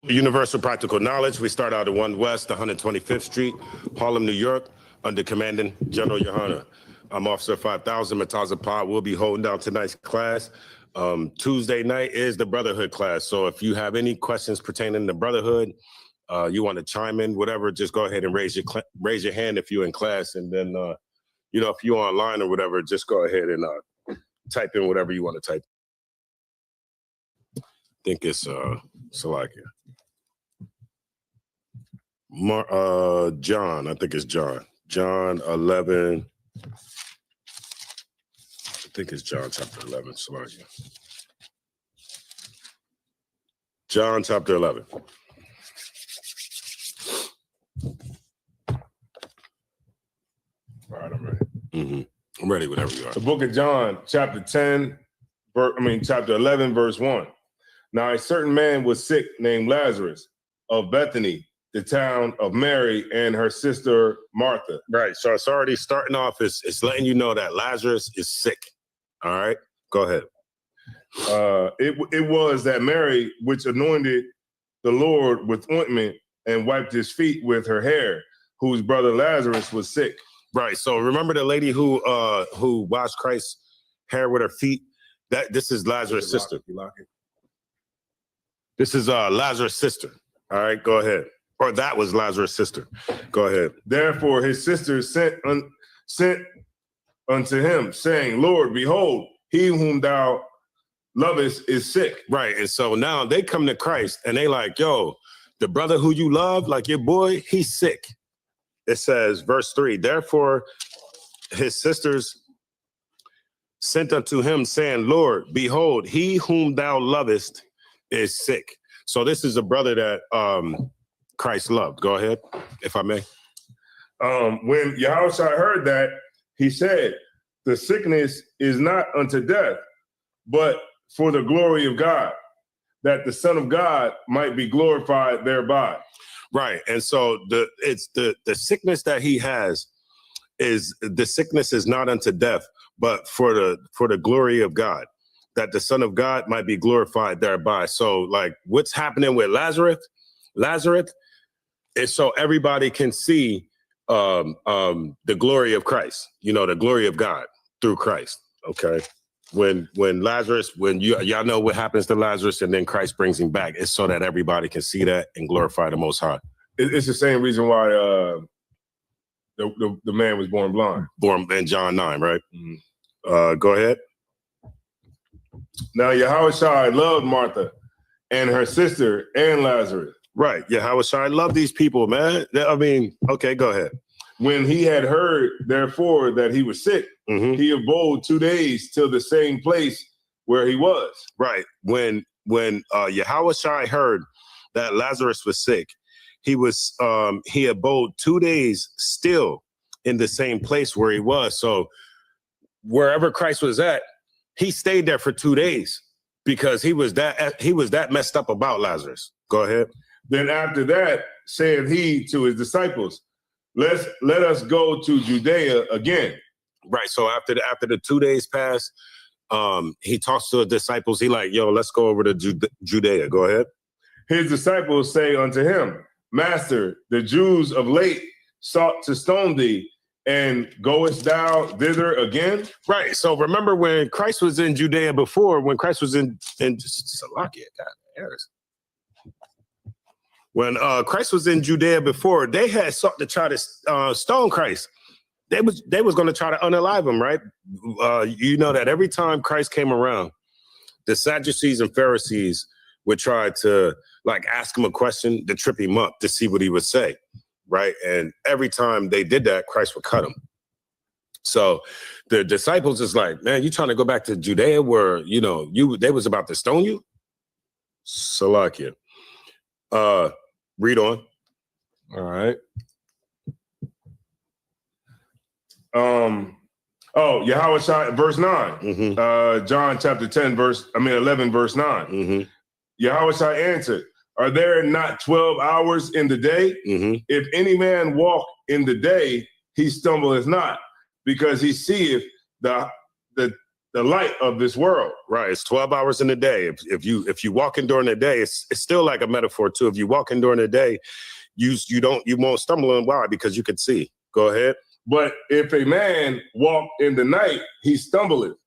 Universal Practical Knowledge. We start out at 1 West, 125th Street, Harlem, New York, under Commanding General Yohana. I'm Officer 5000, Mataza Pod. We'll be holding down tonight's class. Tuesday night is the Brotherhood class. So if you have any questions pertaining to Brotherhood, you want to chime in, whatever, just go ahead and raise your hand if you're in class. And then, if you're online or whatever, just go ahead and type in whatever you want to type. I think it's Salakia. John, I think it's John. John 11. I think it's John chapter 11. Salakia. John chapter 11. All right, I'm ready. I'm ready whenever you are. The book of John, chapter 11, verse 1. Now a certain man was sick named Lazarus of Bethany, the town of Mary and her sister Martha. Right. So it's already starting off. It's letting you know that Lazarus is sick. All right. Go ahead. It was that Mary which anointed the Lord with ointment and wiped his feet with her hair, whose brother Lazarus was sick. Right. So remember the lady who washed Christ's hair with her feet? This is Lazarus' sister. This is Lazarus' sister. All right, go ahead. Or that was Lazarus' sister. Go ahead. Therefore his sister sent unto him, saying, Lord, behold, he whom thou lovest is sick. Right. And so now they come to Christ and they like, yo, the brother who you love, like your boy, he's sick. It says, verse 3, therefore his sisters sent unto him, saying, Lord, behold, he whom thou lovest is sick. So this is a brother that Christ loved. Go ahead, if I may. When Yahushua heard that, he said, the sickness is not unto death, but for the glory of God, that the Son of God might be glorified thereby. Right. And so the sickness that he has is not unto death, but for the glory of God, that the Son of God might be glorified thereby. So like what's happening with Lazarus is so everybody can see the glory of Christ, the glory of God through Christ. Okay. When Lazarus, y'all know what happens to Lazarus and then Christ brings him back, it's so that everybody can see that and glorify the Most High. It's the same reason why the man was born blind. Born in John 9, right? Go ahead. Now Yahushua loved Martha and her sister and Lazarus. Right. Yahushua loved these people, man. I mean, okay, go ahead. When he had heard, therefore, that he was sick, he abode 2 days till the same place where he was. Right. When Yahushua heard that Lazarus was sick, he abode 2 days still in the same place where he was. So wherever Christ was at, he stayed there for 2 days because he was that messed up about Lazarus. Go ahead. Then after that, said he to his disciples, let us go to Judea again. Right. So after the 2 days pass, he talks to the disciples. He like, yo, let's go over to Judea. Go ahead. His disciples say unto him, Master, the Jews of late sought to stone thee, and goest thou thither again? Right. So remember when Christ was in Judea before, when Christ was in Salakia, God, Harris. When Christ was in Judea before, they had sought to try to stone Christ. They was going to try to unalive him, right? You know that every time Christ came around, the Sadducees and Pharisees would try to like ask him a question to trip him up to see what he would say, right? And every time they did that, Christ would cut him. So the disciples is like, man, you trying to go back to Judea where, they was about to stone you? Salakia. Read on. All right. Yahushua, verse 9. John chapter 11, verse 9. Yahushua answered, are there not 12 hours in the day? If any man walk in the day, he stumbleth not, because he seeth the the light of this world. Right. It's 12 hours in a day. If you walk in during the day, it's still like a metaphor too. If you walk in during the day, you won't stumble. And why? Because you can see. Go ahead. But if a man walk in the night, he stumbleth,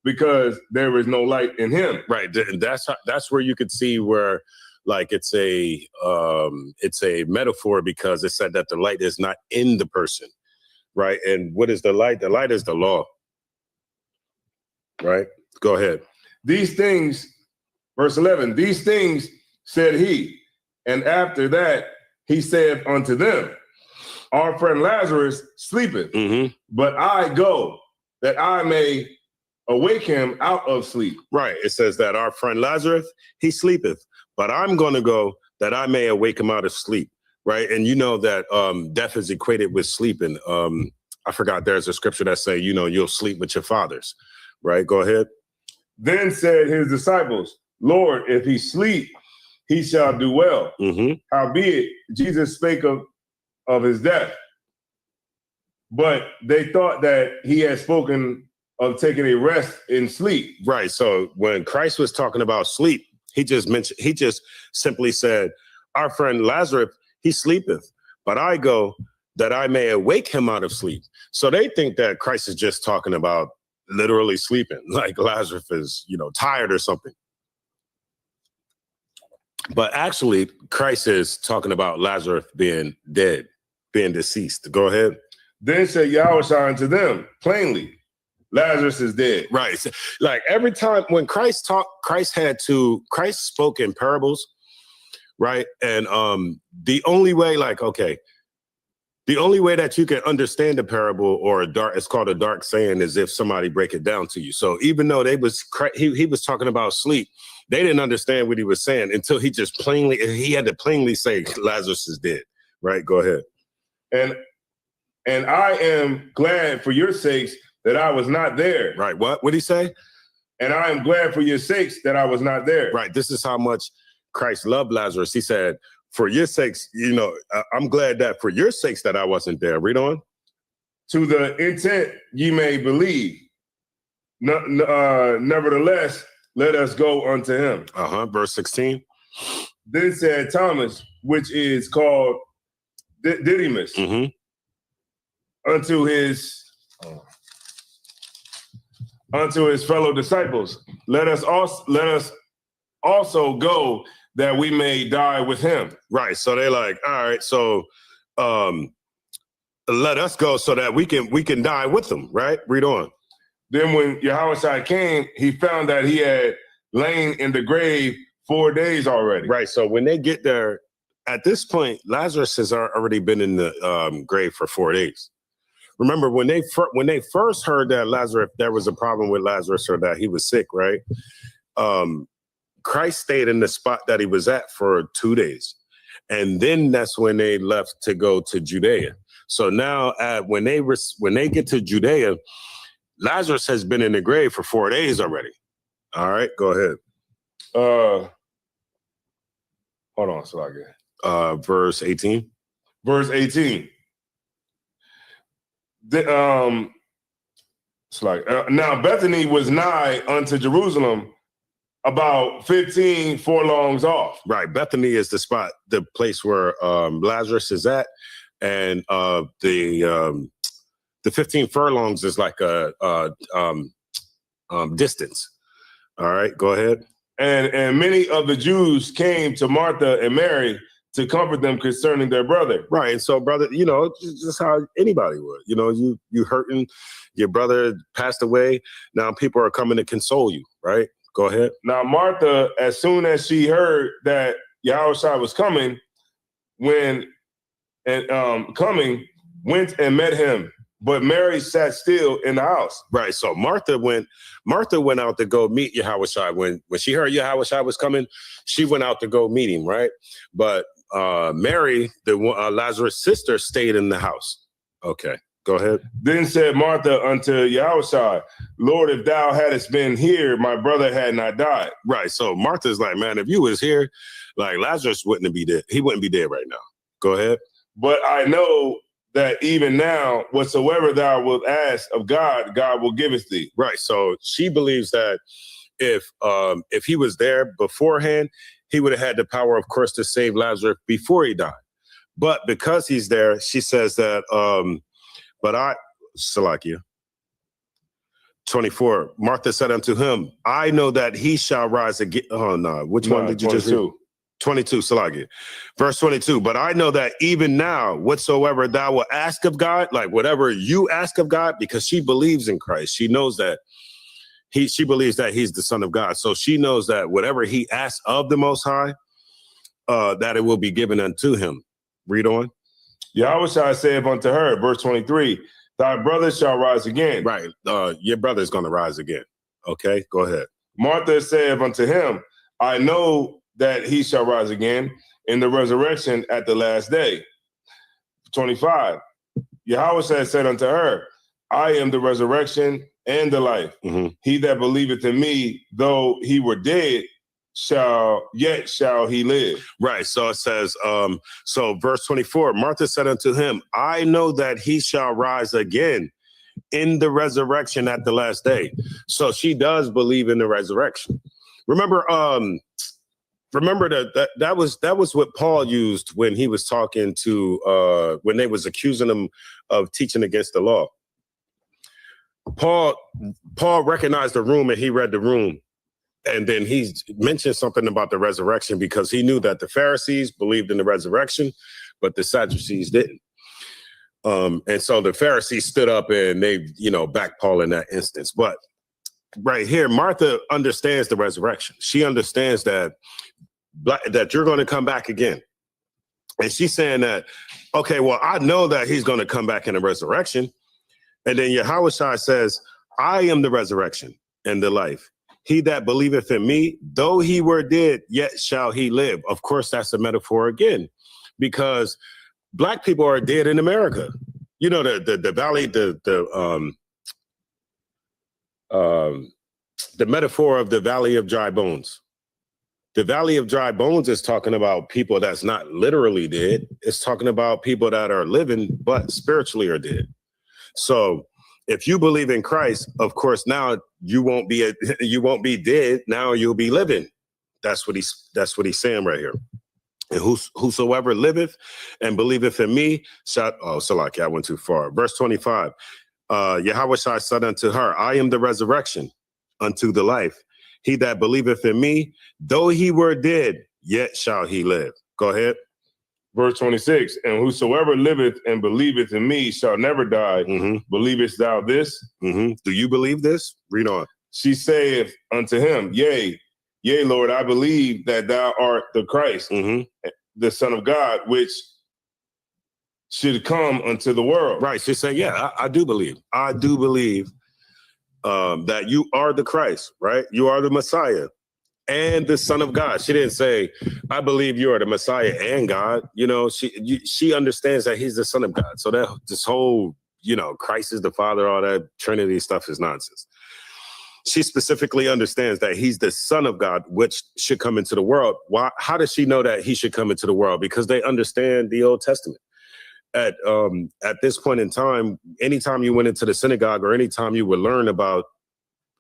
because there is no light in him. Right. And that's where you could see where, like, it's a metaphor, because it said that the light is not in the person. Right. And what is the light? The light is the law. Right. Go ahead. These things, verse 11, these things said he. And after that, he said unto them, our friend Lazarus sleepeth, but I go that I may awake him out of sleep. Right. It says that our friend Lazarus, he sleepeth, but I'm going to go that I may awake him out of sleep. Right. And you know that death is equated with sleeping. I forgot, there's a scripture that say, you'll sleep with your fathers. Right. Go ahead. Then said his disciples, Lord, if he sleep, he shall do well. Howbeit, Jesus spake of his death. But they thought that he had spoken of taking a rest in sleep. Right. So when Christ was talking about sleep, he just simply said, our friend Lazarus, he sleepeth, but I go that I may awake him out of sleep. So they think that Christ is just talking about literally sleeping, like Lazarus is, tired or something. But actually, Christ is talking about Lazarus being dead, being deceased. Go ahead. Then said Yahushua unto them plainly, Lazarus is dead. Right. Like every time when Christ talked, Christ spoke in parables. Right. And the only way, the only way that you can understand a parable or it's called a dark saying, is if somebody break it down to you. So even though he was talking about sleep, they didn't understand what he was saying until he had to plainly say Lazarus is dead. Right. Go ahead. And I am glad for your sakes that I was not there. Right. What did he say? And I am glad for your sakes that I was not there. Right. This is how much Christ loved Lazarus. He said, for your sakes, I'm glad that for your sakes that I wasn't there. Read on. To the intent ye may believe. Nevertheless, let us go unto him. Verse 16. Then said Thomas, which is called Didymus, unto his fellow disciples, let us also go that we may die with him. Right. So they're like, all right, so let us go so that we can die with them. Right. Read on. Then when Yahushua came, he found that he had lain in the grave 4 days already. Right. So when they get there, at this point, Lazarus has already been in the grave for 4 days. Remember, when they first heard that Lazarus, there was a problem with Lazarus or that he was sick, right? Christ stayed in the spot that he was at for 2 days. And then that's when they left to go to Judea. So now when they get to Judea, Lazarus has been in the grave for 4 days already. All right, go ahead. Hold on, Salakia. Verse 18. Verse 18. Now Bethany was nigh unto Jerusalem, about 15 furlongs off. Right. Bethany is the place where Lazarus is at. And the 15 furlongs is like a distance. All right, go ahead. And many of the Jews came to Martha and Mary to comfort them concerning their brother. Right. And so, brother, just how anybody would, you hurting, your brother passed away. Now people are coming to console you. Right. Go ahead. Now, Martha, as soon as she heard that Yahushua was coming, went and met him. But Mary sat still in the house. Right. So Martha went out to go meet Yahushua. When she heard Yahushua was coming, she went out to go meet him. Right. But Mary, Lazarus' sister, stayed in the house. Okay. Go ahead. Then said Martha unto Yahushua, Lord, if thou hadst been here, my brother had not died. Right. So Martha's like, man, if you was here, like Lazarus wouldn't be dead. He wouldn't be dead right now. Go ahead. But I know that even now, whatsoever thou wilt ask of God, God will give it thee. Right. So she believes that if he was there beforehand, he would have had the power, of course, to save Lazarus before he died. But because he's there, she says that, Salakia, 24, Martha said unto him, I know that he shall rise again. Oh, no. Which one did you 22. just read? 22, Salakia. Verse 22, but I know that even now, whatsoever thou wilt ask of God, like whatever you ask of God, because she believes in Christ. She knows that she believes that he's the Son of God. So she knows that whatever he asks of the Most High, that it will be given unto him. Read on. Yahweh saith unto her, verse 23, thy brother shall rise again. Right. Your brother's going to rise again. Okay, go ahead. Martha saith unto him, I know that he shall rise again in the resurrection at the last day. 25, Yahweh said unto her, I am the resurrection and the life. Mm-hmm. He that believeth in me, though he were dead, shall he live. Right. So it says, so verse 24, Martha said unto him, I know that he shall rise again in the resurrection at the last day. So she does believe in the resurrection. Remember that was what Paul used when he was talking to when they was accusing him of teaching against the law. Paul recognized the room and he read the room. And then he mentioned something about the resurrection because he knew that the Pharisees believed in the resurrection, but the Sadducees didn't. And so the Pharisees stood up and they, backed Paul in that instance. But right here, Martha understands the resurrection. She understands that you're going to come back again. And she's saying that, okay, well, I know that he's going to come back in the resurrection. And then Yahweh says, I am the resurrection and the life. He that believeth in me, though he were dead, yet shall he live. Of course, that's a metaphor again, because Black people are dead in America. You know, the valley, the metaphor of the valley of dry bones. The valley of dry bones is talking about people that's not literally dead. It's talking about people that are living, but spiritually are dead. So if you believe in Christ, of course, now you won't be dead. Now you'll be living. That's what he's saying right here. And whosoever liveth and believeth in me shall. Oh, Salaki, I went too far. Verse 25. Yahweh said unto her, I am the resurrection unto the life. He that believeth in me, though he were dead, yet shall he live. Go ahead. Verse 26, and whosoever liveth and believeth in me shall never die. Mm-hmm. Believest thou this? Mm-hmm. Do you believe this? Read on. She saith unto him, Yea, Lord, I believe that thou art the Christ, the Son of God, which should come unto the world. Right. She said, yeah, I do believe. I do believe that you are the Christ, right? You are the Messiah and the Son of God. She didn't say, I believe you are the Messiah and God. She understands that he's the Son of God. So that this whole, Christ is the Father, all that Trinity stuff is nonsense. She specifically understands that he's the Son of God, which should come into the world. Why? How does she know that he should come into the world? Because they understand the Old Testament. At this point in time, anytime you went into the synagogue or anytime you would learn about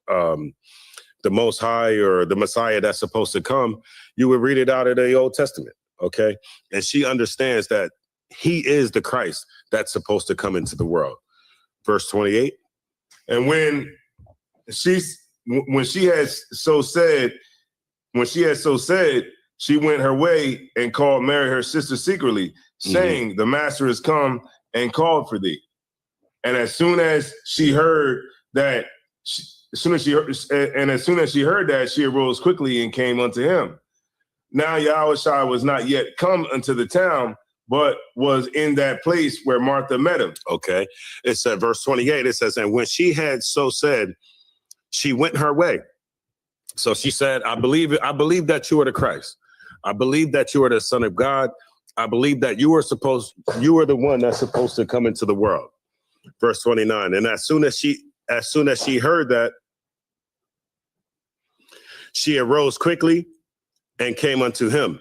the Most High or the Messiah that's supposed to come, you would read it out of the Old Testament, okay? And she understands that he is the Christ that's supposed to come into the world. Verse 28. And when she had so said, she went her way and called Mary, her sister, secretly, saying, the master is come and called for thee. And as soon as she heard that, she arose quickly and came unto him. Now Yahweh was not yet come unto the town, but was in that place where Martha met him. Okay. It said, verse 28, it says, and when she had so said, she went her way. So she said, I believe that you are the Christ. I believe that you are the Son of God. I believe that you are the one that's supposed to come into the world. Verse 29. And as soon as she heard that, she arose quickly and came unto him.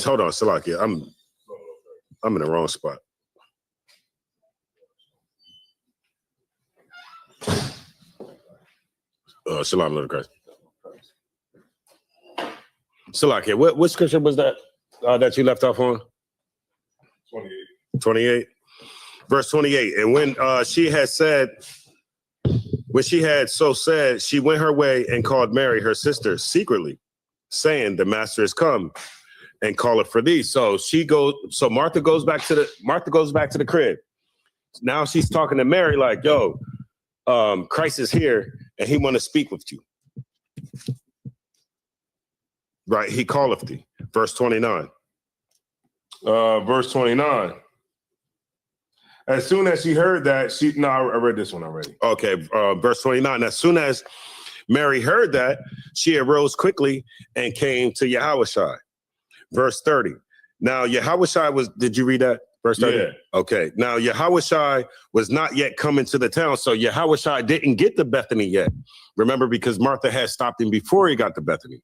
Hold on, Salakia. I'm in the wrong spot. Shalom, Lord Christ. Salakia, what scripture was that that you left off on? 28. 28. Verse 28. And when she had so said, she went her way and called Mary, her sister, secretly, saying, the master is come and calleth for thee. So Martha goes back to the crib. Now she's talking to Mary like, yo, Christ is here and he want to speak with you. Right, he calleth thee. Verse 29. Verse 29. As soon as she heard that, I read this one already. Okay, verse 29. As soon as Mary heard that, she arose quickly and came to Yahushua. Verse 30. Now Yahushua did you read that? Verse 30? Yeah. Okay. Now Yahushua was not yet coming to the town, so Yahushua didn't get to Bethany yet. Remember, because Martha had stopped him before he got to Bethany.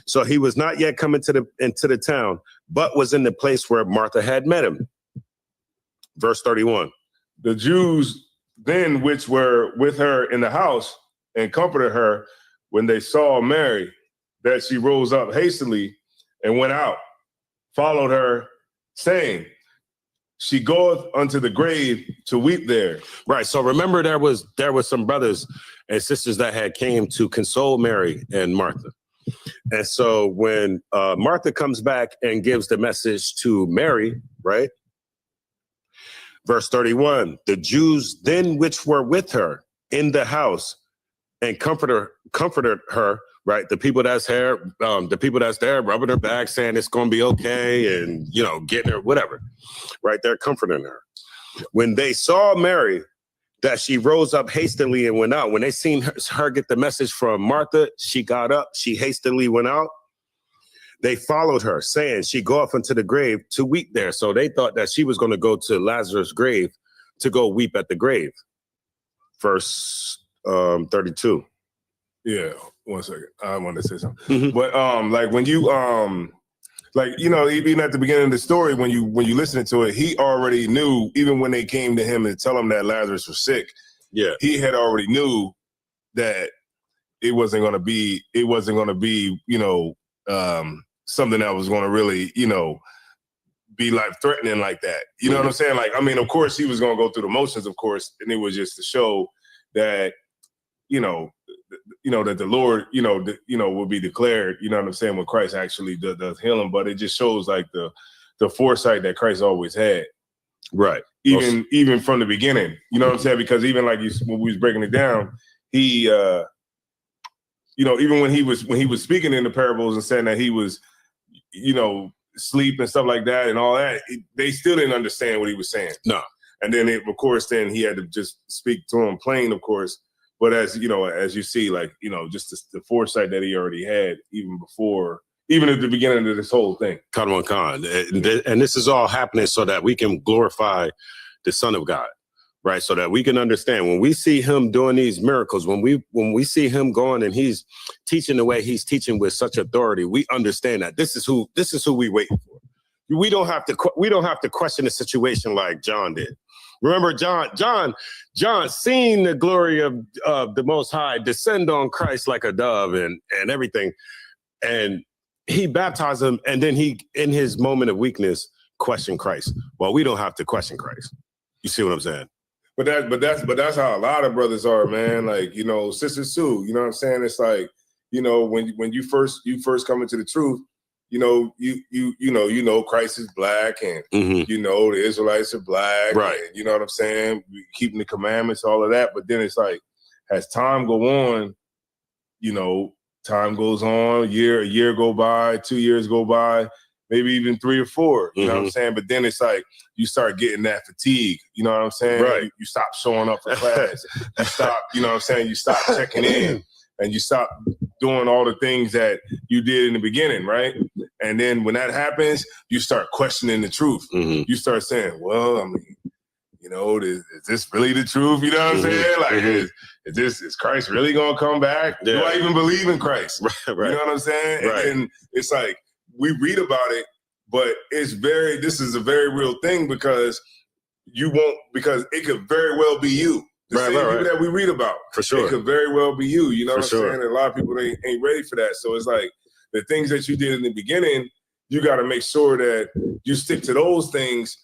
So he was not yet coming into the town, but was in the place where Martha had met him. Verse 31. The Jews then which were with her in the house and comforted her when they saw Mary, that she rose up hastily and went out, followed her, saying, she goeth unto the grave to weep there. Right. So remember, there was some brothers and sisters that had came to console Mary and Martha. And so when Martha comes back and gives the message to Mary, right? Verse 31, the Jews then which were with her in the house and comforted her, right? The people that's there, rubbing her back, saying it's going to be okay, and getting her whatever, right? They're comforting her. When they saw Mary, that she rose up hastily and went out. When they seen her get the message from Martha, she got up, she hastily went out. They followed her, saying she go up into the grave to weep there. So they thought that she was going to go to Lazarus' grave to go weep at the grave. Verse 32. Yeah, 1 second. I wanted to say something. Mm-hmm. But like when you even at the beginning of the story, when you listen to it, he already knew, even when they came to him and tell him that Lazarus was sick. Yeah, he had already knew that it wasn't going to be something that was going to really be life threatening like that. You know what I'm saying? Like, I mean, of course he was going to go through the motions, of course, and it was just to show that that the Lord, will be declared, you know what I'm saying, when Christ actually does healing. But it just shows like the foresight that Christ always had. Right. Even from the beginning, you know what I'm saying? Because even like when we was breaking it down, he, even when he was speaking in the parables and saying that he was, sleep and stuff like that and all that, they still didn't understand what he was saying. No. And then of course, then he had to just speak to him plain, of course. But as you see, like, just the foresight that he already had even at the beginning of this whole thing. Come on, Khan. And this is all happening so that we can glorify the Son of God, right? So that we can understand when we see him doing these miracles, when we see him going and he's teaching the way he's teaching with such authority, we understand that this is who we waiting for. We don't have to question the situation like John did. Remember, John seen the glory of the Most High descend on Christ like a dove and everything, and he baptized him, and then he, in his moment of weakness, questioned Christ. Well, we don't have to question Christ. You see what I'm saying? But that's how a lot of brothers are, man. Like, Sister Sue, you know what I'm saying? It's like, when you first come into the truth, Christ is black, and the Israelites are black, right? And, you know what I'm saying? We keeping the commandments, all of that. But then it's like, as time go on, time goes on, a year go by, 2 years go by, maybe even 3 or 4. You know what I'm saying? But then it's like you start getting that fatigue. You know what I'm saying? Right. You stop showing up for class. You stop. You know what I'm saying? You stop checking in. And you stop doing all the things that you did in the beginning, right? And then when that happens, you start questioning the truth. You start saying, well, I mean, is this really the truth? You know what I'm saying? Like, is Christ really going to come back? Yeah. Do I even believe in Christ? Right. You know what I'm saying? Right. And it's like, we read about it, but this is a very real thing because it could very well be you. The Right, same right, people right. that we read about. For sure. It could very well be you. You know For what I'm sure. saying? And a lot of people ain't ready for that. So it's like the things that you did in the beginning, you got to make sure that you stick to those things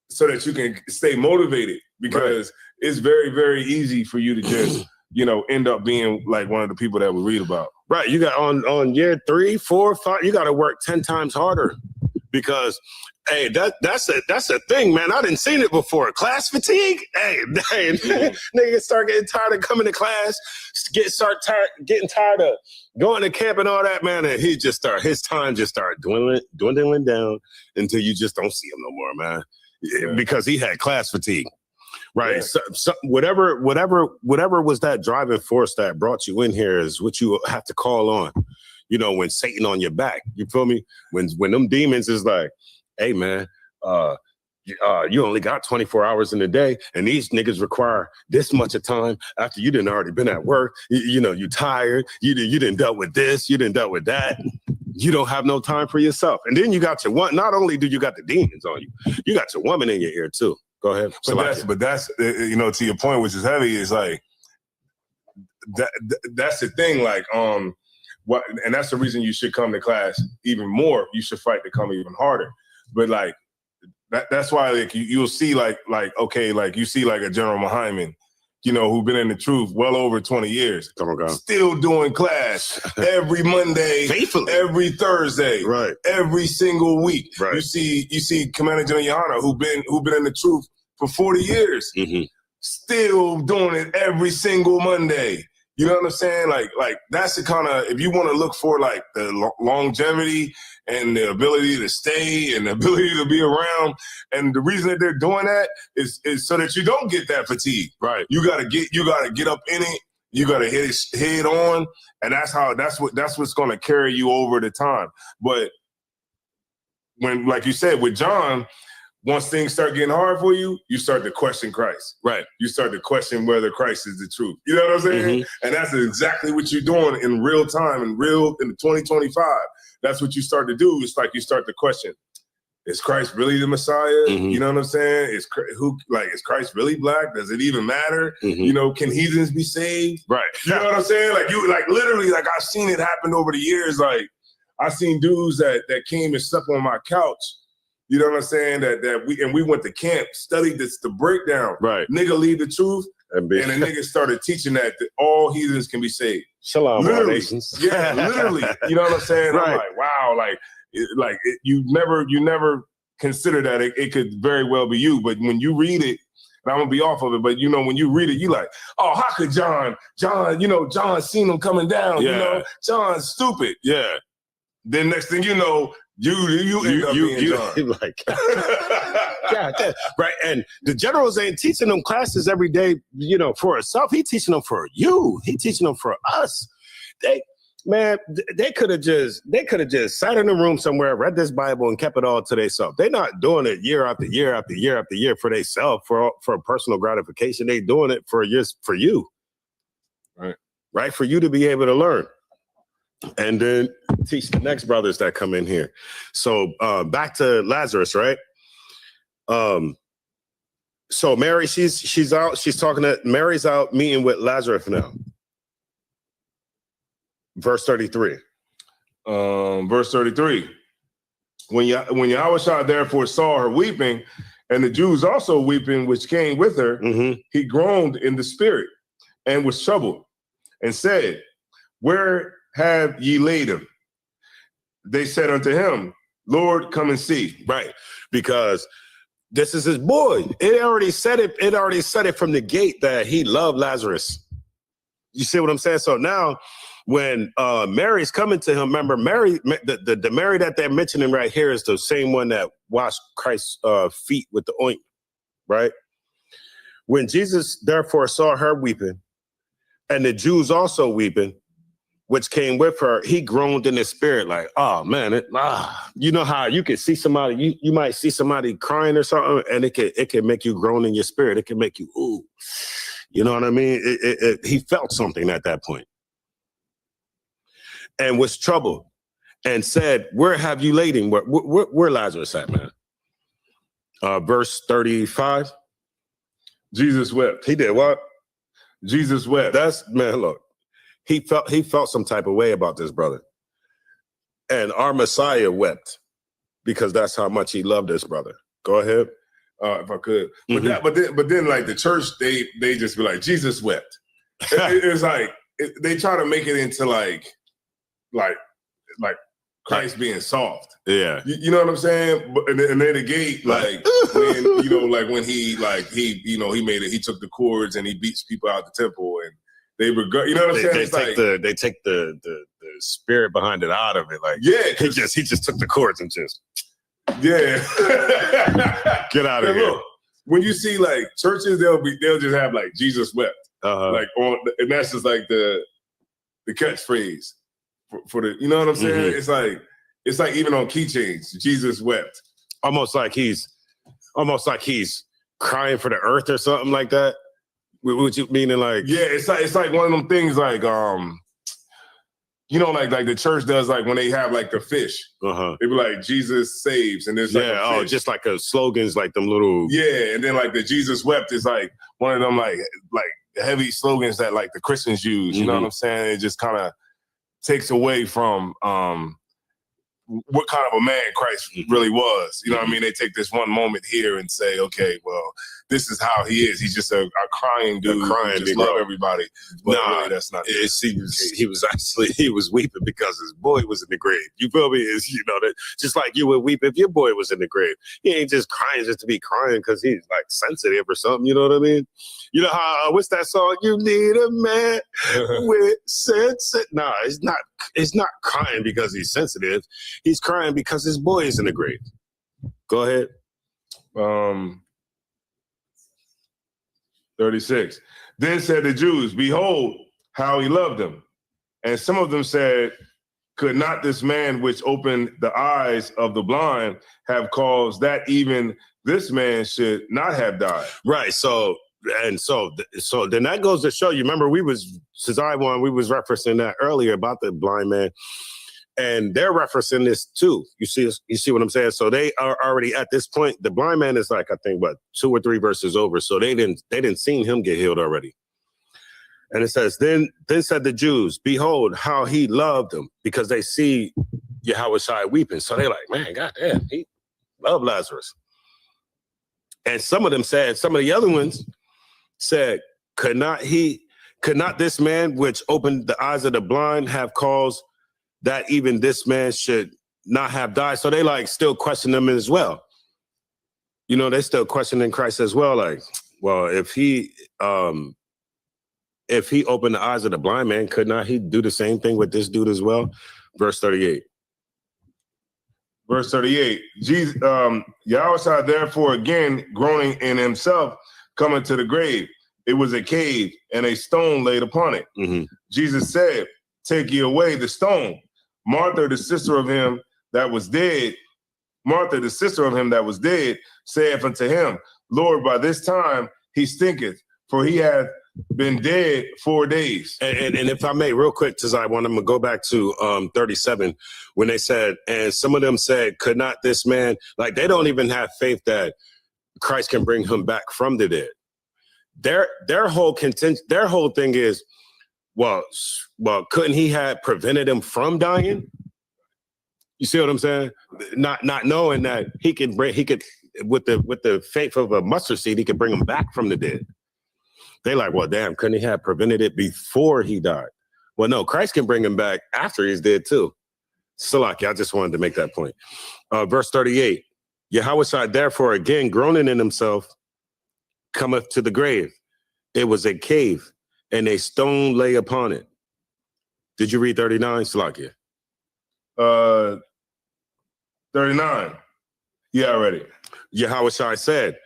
so that you can stay motivated, because it's very, very easy for you to just, end up being like one of the people that we read about. Right. You got on year 3, 4, 5, you got to work 10 times harder, because hey, that's a thing, man. I didn't seen it before. Class fatigue. Hey, niggas start getting tired of coming to class, getting tired of going to camp and all that, man. And his time just started dwindling down until you just don't see him no more, man. Yeah. Because he had class fatigue. Right. Yeah. So whatever was that driving force that brought you in here is what you have to call on. When Satan on your back, you feel me? When them demons is like, hey man, you only got 24 hours in a day, and these niggas require this much of time after you done already been at work. You tired. You done dealt with this. You done dealt with that. You don't have no time for yourself. And then you got your one. Not only do you got the demons on you, you got your woman in your ear too. Go ahead. But that's to your point, which is heavy, is like that's the thing. Like and that's the reason you should come to class even more. You should fight to come even harder. But like that's why like you'll see like you see like a General Muhammad, who've been in the truth well over 20 years. Come on, God. Still doing class every Monday, faithfully, every Thursday, right, every single week. Right. You see Commander General Yohana, who've been in the truth for 40 years, still doing it every single Monday. You know what I'm saying? Like that's the kind of, if you want to look for like the longevity and the ability to stay and the ability to be around, and the reason that they're doing that is so that you don't get that fatigue. Right. You gotta get up in it. You gotta hit it head on, and that's what's gonna carry you over the time. But when, like you said, with John, once things start getting hard for you, you start to question Christ. Right. You start to question whether Christ is the truth. You know what I'm saying? And that's exactly what you're doing in real time, in 2025. That's what you start to do. It's like you start to question, is Christ really the Messiah? You know what I'm saying? Is Christ really black? Does it even matter? Can heathens be saved? Right. You know what I'm saying? Like literally, like I've seen it happen over the years. Like I've seen dudes that came and slept on my couch. You know what I'm saying? That we went to camp, studied the breakdown. Right. Nigga leave the truth. And the nigga started teaching that all heathens can be saved. Shalom, all nations. Yeah, literally. You know what I'm saying? Right. I'm like, wow, you never consider that it could very well be you. But when you read it, and I'm gonna be off of it, but when you read it, you like, oh, how could John, John seen him coming down, John's stupid. Yeah. Then next thing you know, you end up being John. Like, yeah, right. And the generals ain't teaching them classes every day, for itself. He teaching them for you. He teaching them for us. They could have just sat in a room somewhere, read this Bible, and kept it all to themselves. They're not doing it year after year after year after year for themselves, for personal gratification. They doing it for you. Right. Right. For you to be able to learn. And then teach the next brothers that come in here. So back to Lazarus, right? So Mary, she's out. Mary's out meeting with Lazarus now. Verse 33. Verse 33. When Yahushua therefore saw her weeping, and the Jews also weeping, which came with her, he groaned in the spirit and was troubled, and said, "Where have ye laid him?" They said unto him, "Lord, come and see." Right. Because this is his boy. It already said it from the gate that he loved Lazarus. You see what I'm saying? So now when Mary's coming to him, remember Mary, the Mary that they're mentioning right here is the same one that washed Christ's feet with the ointment, right? When Jesus therefore saw her weeping, and the Jews also weeping, which came with her, he groaned in his spirit like, oh man, you know how you can see somebody, you might see somebody crying or something, and it can make you groan in your spirit. It can make you, ooh, you know what I mean? He felt something at that point and was troubled and said, where have you laid him? Where Lazarus at, man? Verse 35. Jesus wept. He did what? Jesus wept. That's, man, look, he felt some type of way about this brother. And our Messiah wept because that's how much he loved this brother. Go ahead. If I could. Mhm. But then like the church, they just be like, Jesus wept. It's like, they try to make it into like Christ being soft. Yeah. You know what I'm saying? And then the gate, like when, when he took the cords and he beats people out the temple and they regard, you know what I'm saying? They take the spirit behind it out of it. Like, yeah, he just took the cords and just yeah. get out of here. Look, when you see like churches, they'll just have like Jesus wept, like on, and that's just like the catchphrase for the, you know what I'm saying? Mm-hmm. It's like even on keychains, Jesus wept. Almost like he's crying for the earth or something like that. What you meaning like? Yeah, it's like one of them things like like the church does, like when they have like the fish. They be like Jesus saves, and there's like a fish. Just like a slogans, like them little. Yeah, and then like the Jesus wept is like one of them like heavy slogans that like the Christians use. You know what I'm saying? It just kind of takes away from what kind of a man Christ really was. You know what I mean? They take this one moment here and say, okay, well, this is how he is. He's just a crying dude who just love everybody. But really, that's not he was weeping because his boy was in the grave. You feel me? That just like you would weep if your boy was in the grave. He ain't just crying just to be crying because he's like sensitive or something. You know what I mean? You know how what's that song? You need a man with sense. Nah, it's not crying because he's sensitive. He's crying because his boy is in the grave. Go ahead. 36. Then said the Jews, behold, how he loved them. And some of them said, could not this man which opened the eyes of the blind have caused that even this man should not have died? Right. So then that goes to show you, remember we was referencing that earlier about the blind man. And they're referencing this too. You see what I'm saying? So they are already at this point. The blind man is like, I think, 2 or 3 verses over. So they didn't see him get healed already. And it says, then said the Jews, behold, how he loved them, because they see Yahushua weeping. So they're like, man, goddamn, he loved Lazarus. And some of the other ones said, could not this man which opened the eyes of the blind have caused that even this man should not have died? So they like still question them as well. They still questioning Christ as well. Like, well, if he opened the eyes of the blind man, could not he do the same thing with this dude as well? Verse 38. Verse 38. Jesus, Yahushua therefore again groaning in himself, coming to the grave. It was a cave, and a stone laid upon it. Mm-hmm. Jesus said, take ye away the stone. Martha, the sister of him that was dead, saith unto him, Lord, by this time he stinketh, for he hath been dead 4 days. And if I may, real quick, because I'm going to go back to 37, when they said, and some of them said, could not this man, like they don't even have faith that Christ can bring him back from the dead. Their whole thing is, well, couldn't he have prevented him from dying? You see what I'm saying? Not knowing that he could with the faith of a mustard seed, he could bring him back from the dead. They like, well, damn, couldn't he have prevented it before he died? Well, no, Christ can bring him back after he's dead too. Salaki, I just wanted to make that point. Verse 38, Yahushua therefore again groaning in himself, cometh to the grave. It was a cave, and a stone lay upon it. Did you read 39, Salakia? 39. Yeah, I read it. Yahushua said,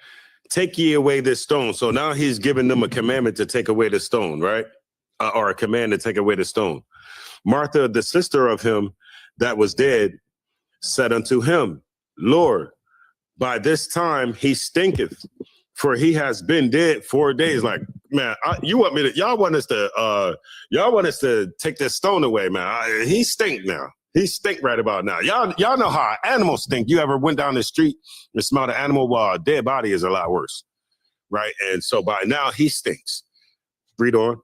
take ye away this stone. So now he's giving them a commandment to take away the stone, right? Or a command to take away the stone. Martha, the sister of him that was dead, said unto him, Lord, by this time he stinketh, for he has been dead 4 days. Like, man, y'all want us to take this stone away, man. He stink now. He stink right about now. Y'all know how animals stink. You ever went down the street and smelled an animal? Well, a dead body is a lot worse, right? And so by now he stinks. Read on.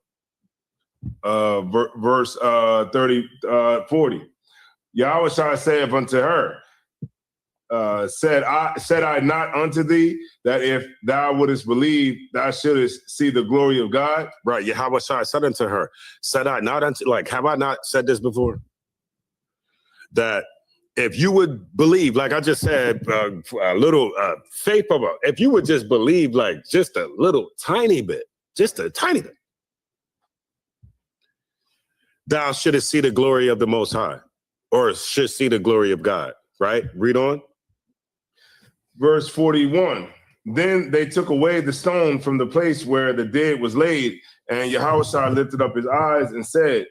Verse 40. Yahweh saith unto her, said I not unto thee that if thou wouldest believe, thou shouldest see the glory of God? Right. Yahweh said unto her, said I not unto, like, have I not said this before? That if you would believe, like I just said, a little faith of if you would just believe, like just a little tiny bit, just a tiny bit, thou shouldest see the glory of the Most High, or should see the glory of God. Right? Read on. Verse 41. Then they took away the stone from the place where the dead was laid, and Yahweh lifted up his eyes and said,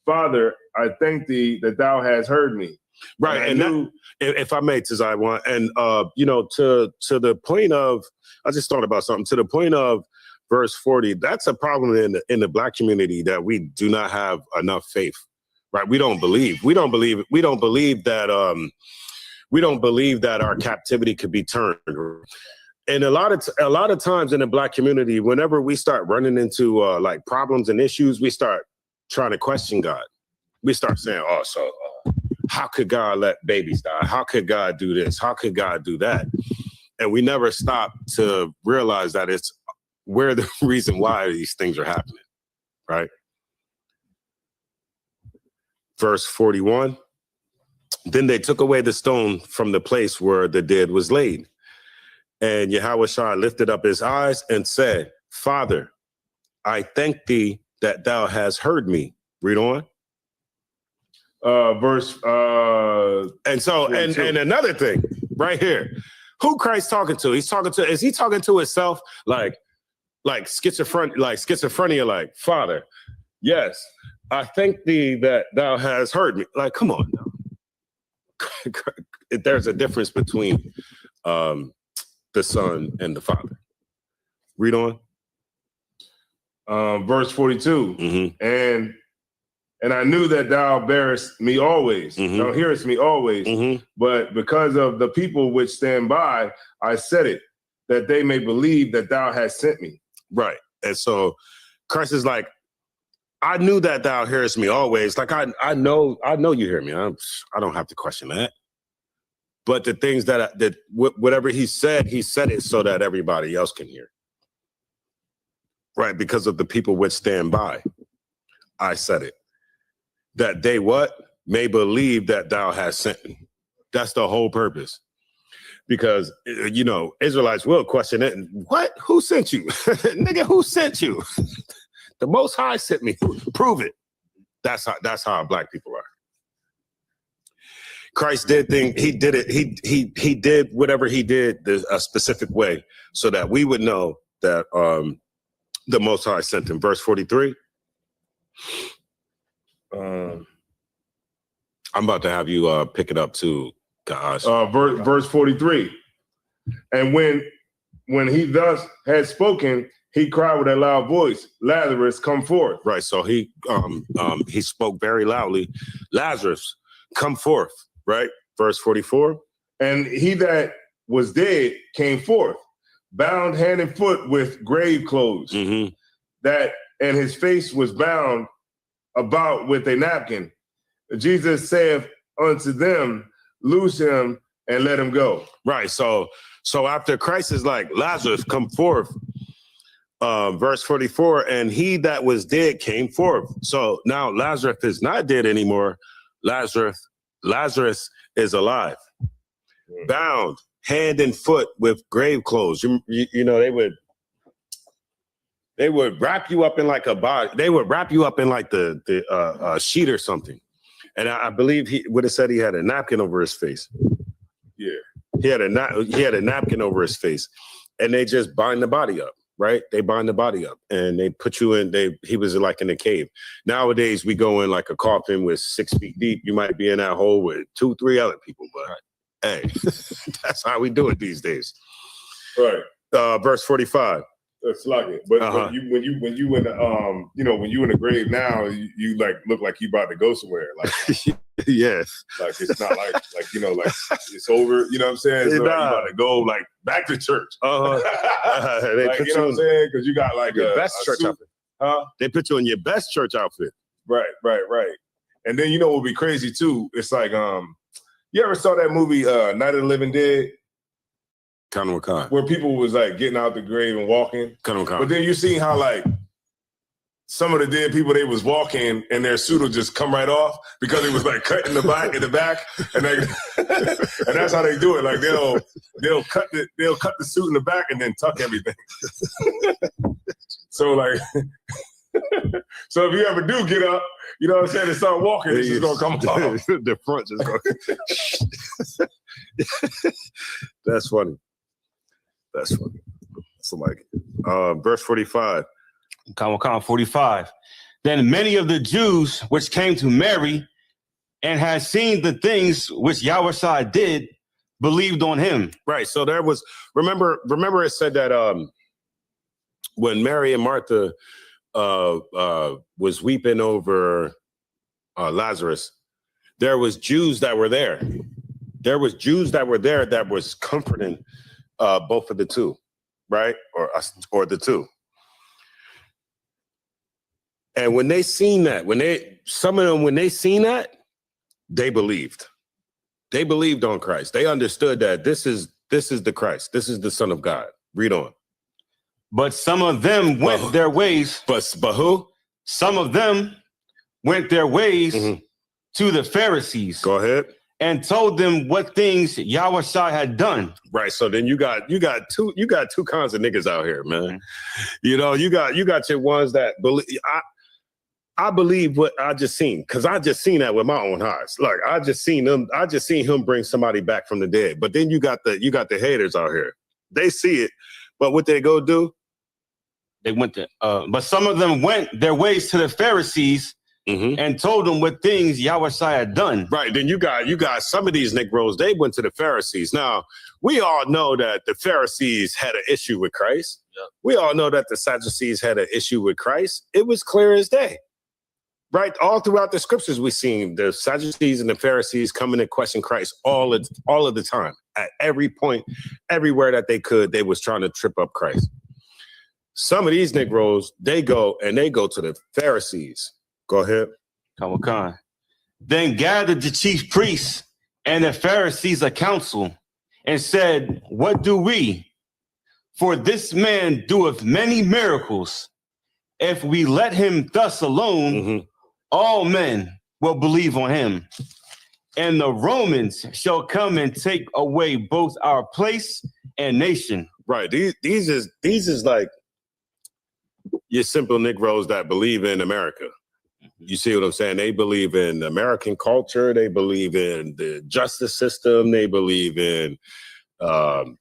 Father, I thank thee that thou hast heard me. Right. And that, if I may, Tizai, want, and to the point of, I just thought about something, to the point of verse 40, that's a problem in the Black community, that we do not have enough faith. Right. We don't believe that our captivity could be turned. And a lot of times in the Black community, whenever we start running into like problems and issues, we start trying to question God. We start saying, oh, so how could God let babies die? How could God do this? How could God do that? And we never stop to realize that we're the reason why these things are happening, right? Verse 41, then they took away the stone from the place where the dead was laid. And Yahweh lifted up his eyes and said, Father, I thank thee that thou hast heard me. Read on. And another thing right here, who Christ talking to? Is he talking to himself? Like schizophrenia, like, Father, yes, I thank thee that thou hast heard me. Like, come on now. There's a difference between the Son and the Father. Read on. Verse 42. Mm-hmm. And I knew that thou bearest me always, thou hearest me always, but because of the people which stand by, I said it, that they may believe that thou hast sent me. Right. And so Christ is like, I knew that thou hearest me always. Like, I know you hear me. I don't have to question that. But the things that whatever he said it so that everybody else can hear. Right. Because of the people which stand by, I said it. That they may believe that thou hast sent me. That's the whole purpose. Because, Israelites will question it. What? Who sent you? Nigga, who sent you? The Most High sent me. Prove it. That's how Black people are. Christ did things. He did it. He did whatever he did a specific way so that we would know that the Most High sent him. Verse 43. I'm about to have you pick it up too, guys. Verse 43. And when he thus had spoken, he cried with a loud voice, Lazarus, come forth. Right. So he spoke very loudly, Lazarus, come forth. Right. Verse 44. And he that was dead came forth, bound hand and foot with grave clothes, and his face was bound about with a napkin. Jesus saith unto them, loose him and let him go. Right. So after Christ is like, Lazarus, come forth, verse 44, and he that was dead came forth. So now Lazarus is not dead anymore. Lazarus is alive, bound hand and foot with grave clothes. You know, they would wrap you up in like a body. They would wrap you up in like the sheet or something. And I believe he would have said he had a napkin over his face. Yeah, he had a napkin over his face, and they just bind the body up. Right? They bind the body up and they put you in. He was like in a cave. Nowadays we go in like a coffin with 6 feet deep. You might be in that hole with 2-3 other people, but hey, that's how we do it these days. Right. Verse 45. That's like it. But when you in the when you in the grave now, you like look like you about to go somewhere. Like yeah. Like it's not like it's over. You know what I'm saying? So you about to go like back to church. They like, you know what I'm saying? Because you got like the best church suit, up. Huh? They put you in your best church outfit. Right. And then you know what would be crazy too? It's like, you ever saw that movie Night of the Living Dead? Counter Khan. Where people was like getting out the grave and walking. Counter Khan. But then you see how like some of the dead people, they was walking and their suit will just come right off because it was like cut in the back, and they, and that's how they do it. Like they'll cut the suit in the back and then tuck everything. So like, so if you ever do get up, you know what I'm saying, and start walking, it's just gonna come off. The front just going. That's funny. So like, verse 45. Khan 45. Then many of the Jews which came to Mary and had seen the things which Yahushua did believed on him. Right. So there was, remember it said that when Mary and Martha was weeping over Lazarus, there was Jews that were there. There was Jews that were there that was comforting both of the two, right? Or the two. And when they seen that, some of them, when they seen that, they believed. They believed on Christ. They understood that this is the Christ. This is the Son of God. Read on. But some of them went their ways. But who? Some of them went their ways to the Pharisees. Go ahead. And told them what things Yahushua had done. Right. So then you got two kinds of niggas out here, man. You know, you got your ones that believe. I believe what I just seen, because I just seen that with my own eyes. Like I just seen him bring somebody back from the dead. But then you got the haters out here. They see it, but what they go do? They went to, but some of them went their ways to the Pharisees and told them what things Yahushua had done. Right. Then you got some of these Negroes, they went to the Pharisees. Now, we all know that the Pharisees had an issue with Christ. Yep. We all know that the Sadducees had an issue with Christ. It was clear as day. Right, all throughout the scriptures, we've seen the Sadducees and the Pharisees coming to question Christ all of the time. At every point, everywhere that they could, they was trying to trip up Christ. Some of these Negroes, they go to the Pharisees. Go ahead. Khan. Then gathered the chief priests and the Pharisees a council and said, "What do we? For this man doeth many miracles. If we let him thus alone, all men will believe on him, and the Romans shall come and take away both our place and nation." Right. These is like your simple Negroes that believe in America. You see what I'm saying? They believe in American culture. They believe in the justice system. They believe in the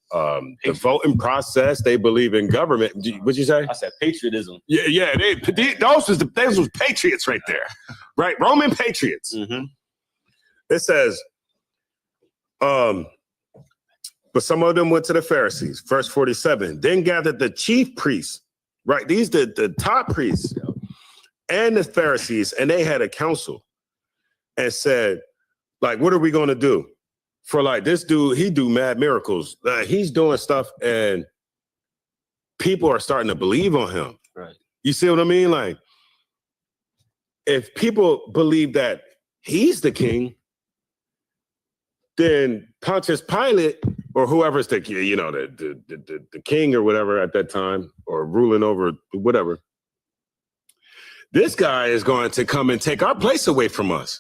voting process. They believe in government. What'd you say? I said patriotism. Yeah. Those was patriots right there, right? Roman patriots. It says, but some of them went to the Pharisees. Verse 47. Then gathered the chief priests, right? These the top priests and the Pharisees, and they had a council and said, like, what are we going to do? For like this dude, he do mad miracles. He's doing stuff and people are starting to believe on him. Right. You see what I mean? Like, if people believe that he's the king, then Pontius Pilate or whoever's the king or whatever at that time, or ruling over whatever, this guy is going to come and take our place away from us.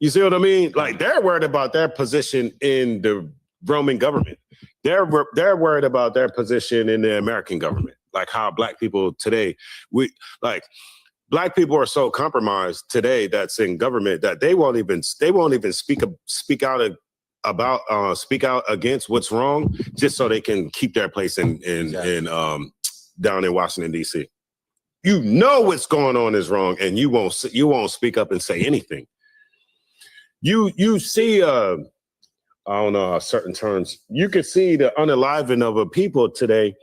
You see what I mean? Like, they're worried about their position in the Roman government. They're worried about their position in the American government. Like how black people today, black people are so compromised today that's in government that they won't even speak out against what's wrong, just so they can keep their place in down in Washington, D.C. You know what's going on is wrong, and you won't speak up and say anything. You see, I don't know, certain terms. You could see the unaliving of a people today,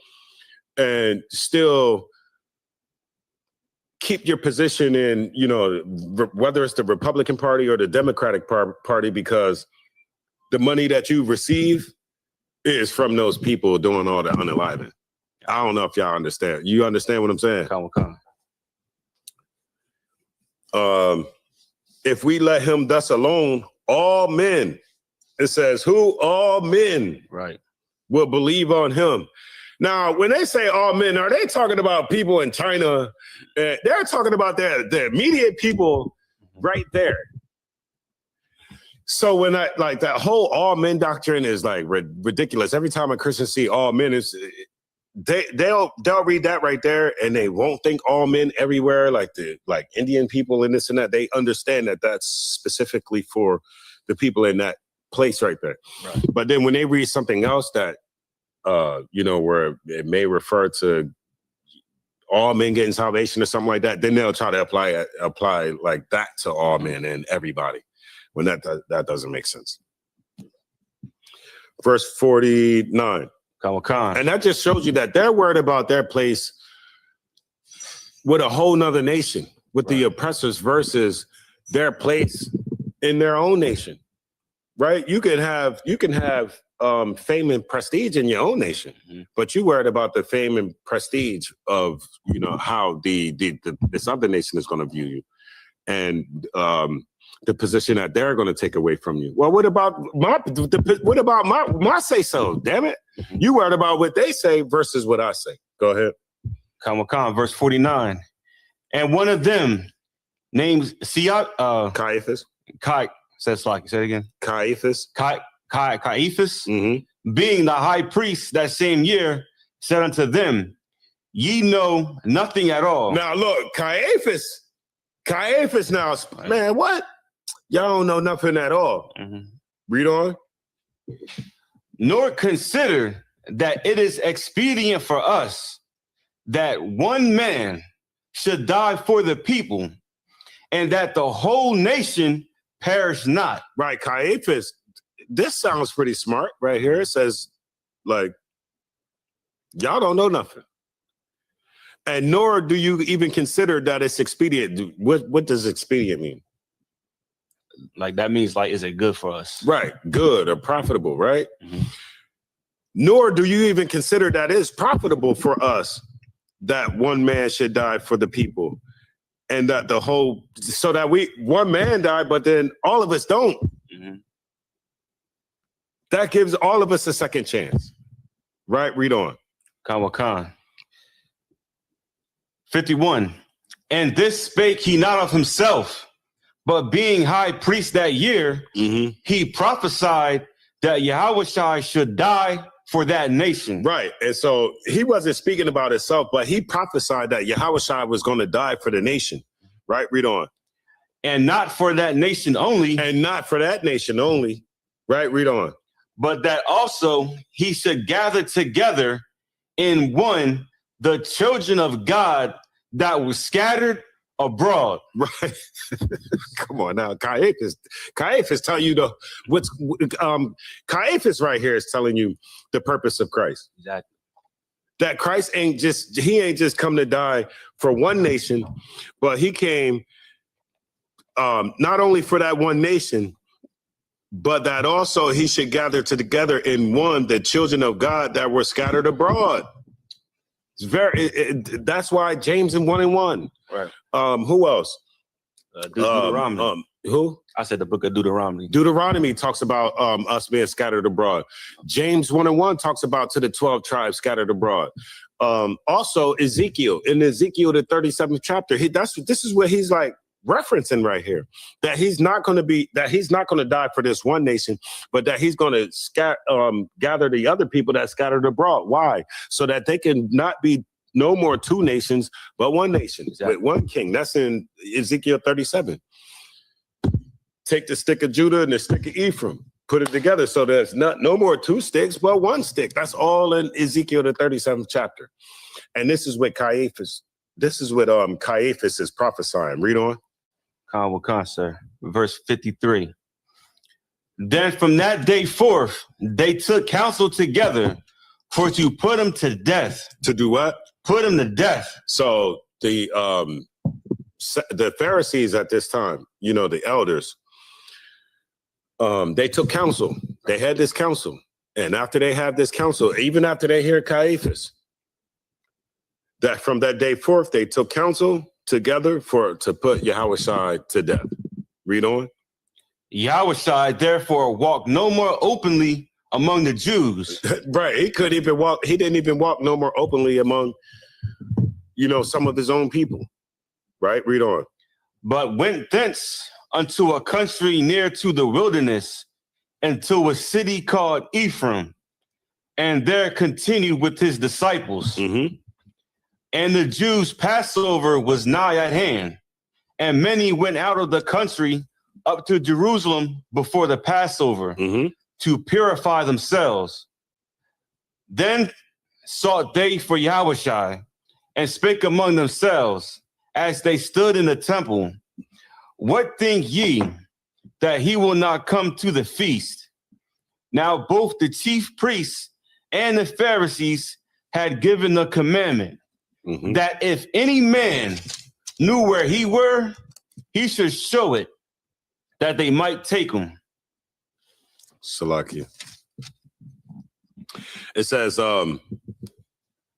and still keep your position in, whether it's the Republican Party or the Democratic Party, because the money that you receive is from those people doing all the unaliving. I don't know if y'all understand. You understand what I'm saying? Come. if we let him thus alone, all men, it says, who all men Right. will believe on him. Now, when they say all men, are they talking about people in China? They're talking about the immediate people right there. So when like that whole all men doctrine is like ridiculous. Every time a Christian see all men, they'll read that right there, and they won't think all men everywhere, like Indian people and this and that. They understand that that's specifically for the people in that place right there. Right. But then when they read something else that where it may refer to all men getting salvation or something like that, then they'll try to apply like that to all men and everybody, when that doesn't make sense. Verse 49. And that just shows you that they're worried about their place with a whole nother nation, with the oppressors, versus their place in their own nation. Right? You can have fame and prestige in your own nation, but you worried about the fame and prestige of how this other nation is going to view you, and the position that they're going to take away from you. Well, what about my say so? Damn it, you worried about what they say versus what I say. Go ahead. Verse 49, and one of them named Caiaphas. Says like, say it again. Caiaphas. Caiaphas, being the high priest that same year, said unto them, ye know nothing at all. Now look, Caiaphas now, man, what? Y'all don't know nothing at all. Read on. Nor consider that it is expedient for us that one man should die for the people, and that the whole nation perish not. Right, Caiaphas. This sounds pretty smart right here. It says, like, y'all don't know nothing. And nor do you even consider that it's expedient. What does expedient mean? Like, that means, like, is it good for us? Right, good or profitable, right? Nor do you even consider that it's profitable for us that one man should die for the people. And that so that one man died, but then all of us don't. That gives all of us a second chance. Right? Read on. 51. And this spake he not of himself, but being high priest that year, he prophesied that Yahushua should die for that nation. Right. And so he wasn't speaking about himself, but he prophesied that Yahushua was going to die for the nation. Right? Read on. And not for that nation only. And not for that nation only. Right? Read on. But that also he should gather together in one the children of God that was scattered abroad. Right. Come on now. Caiaphas tell you Caiaphas right here is telling you the purpose of Christ. Exactly. That Christ ain't just come to die for one nation, but he came not only for that one nation, but that also he should gather together in one the children of God that were scattered abroad. It's that's why James in 1:1. Right. Who else? Deuteronomy. Who? I said the book of Deuteronomy. Deuteronomy talks about us being scattered abroad. James 1:1 talks about to the 12 tribes scattered abroad. Also Ezekiel, in Ezekiel the 37th chapter, this is where he's like referencing right here, that he's not going to die for this one nation, but that he's going to gather the other people that scattered abroad. Why? So that they can not be no more two nations, but one nation with one king. That's in Ezekiel 37. Take the stick of Judah and the stick of Ephraim, put it together. So there's no more two sticks, but one stick. That's all in Ezekiel the 37th chapter. And this is what Caiaphas is prophesying. Read on. Sir. Verse 53. Then from that day forth, they took counsel together for to put him to death. To do what? Put him to death. So the Pharisees at this time, the elders, they took counsel. They had this counsel. And after they have this counsel, even after they hear Caiaphas, that from that day forth, they took counsel together to put Yahushua to death. Read on. Yahushua therefore walked no more openly among the Jews. Right. He couldn't even walk. He didn't even walk no more openly among, some of his own people. Right. Read on. But went thence unto a country near to the wilderness, into a city called Ephraim, and there continued with his disciples. Mm-hmm. And the Jews' Passover was nigh at hand, and many went out of the country up to Jerusalem before the Passover to purify themselves. Then sought they for Yahushua, and spake among themselves as they stood in the temple, what think ye, that he will not come to the feast? Now both the chief priests and the Pharisees had given the commandment that if any man knew where he were, he should show it, that they might take him. Salakia. It says,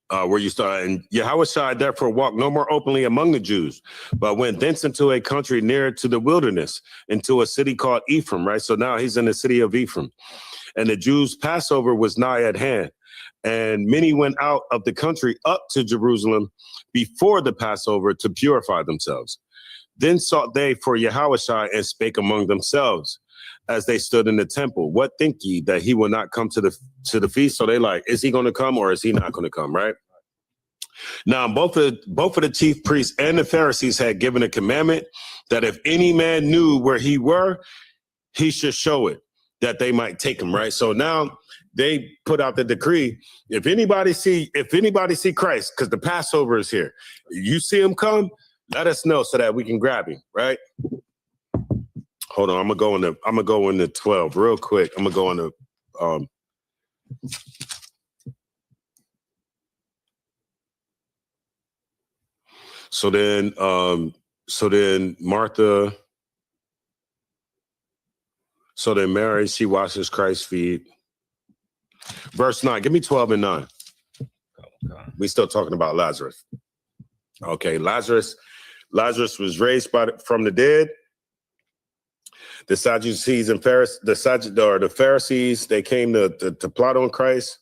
where you start, and Yahushua therefore walked no more openly among the Jews, but went thence into a country near to the wilderness, into a city called Ephraim, right? So now he's in the city of Ephraim. And the Jews' Passover was nigh at hand. And many went out of the country up to Jerusalem before the Passover to purify themselves. Then sought they for Yahushua and spake among themselves as they stood in the temple, what think ye, that he will not come to the feast? So they like, is he going to come or is he not going to come, right? Now, both of the chief priests and the Pharisees had given a commandment that if any man knew where he were, he should show it, that they might take him, right? So now they put out the decree, if anybody see Christ, because the Passover is here, you see him come, let us know so that we can grab him, right? Hold on, I'm gonna go into 12 real quick. I'm gonna go into so then Martha, so then Mary, she washes Christ's feet. Verse 9, give me 12 and 9. We still talking about Lazarus. Okay, Lazarus was raised from the dead. The Sadducees and the Pharisees, they came to plot on Christ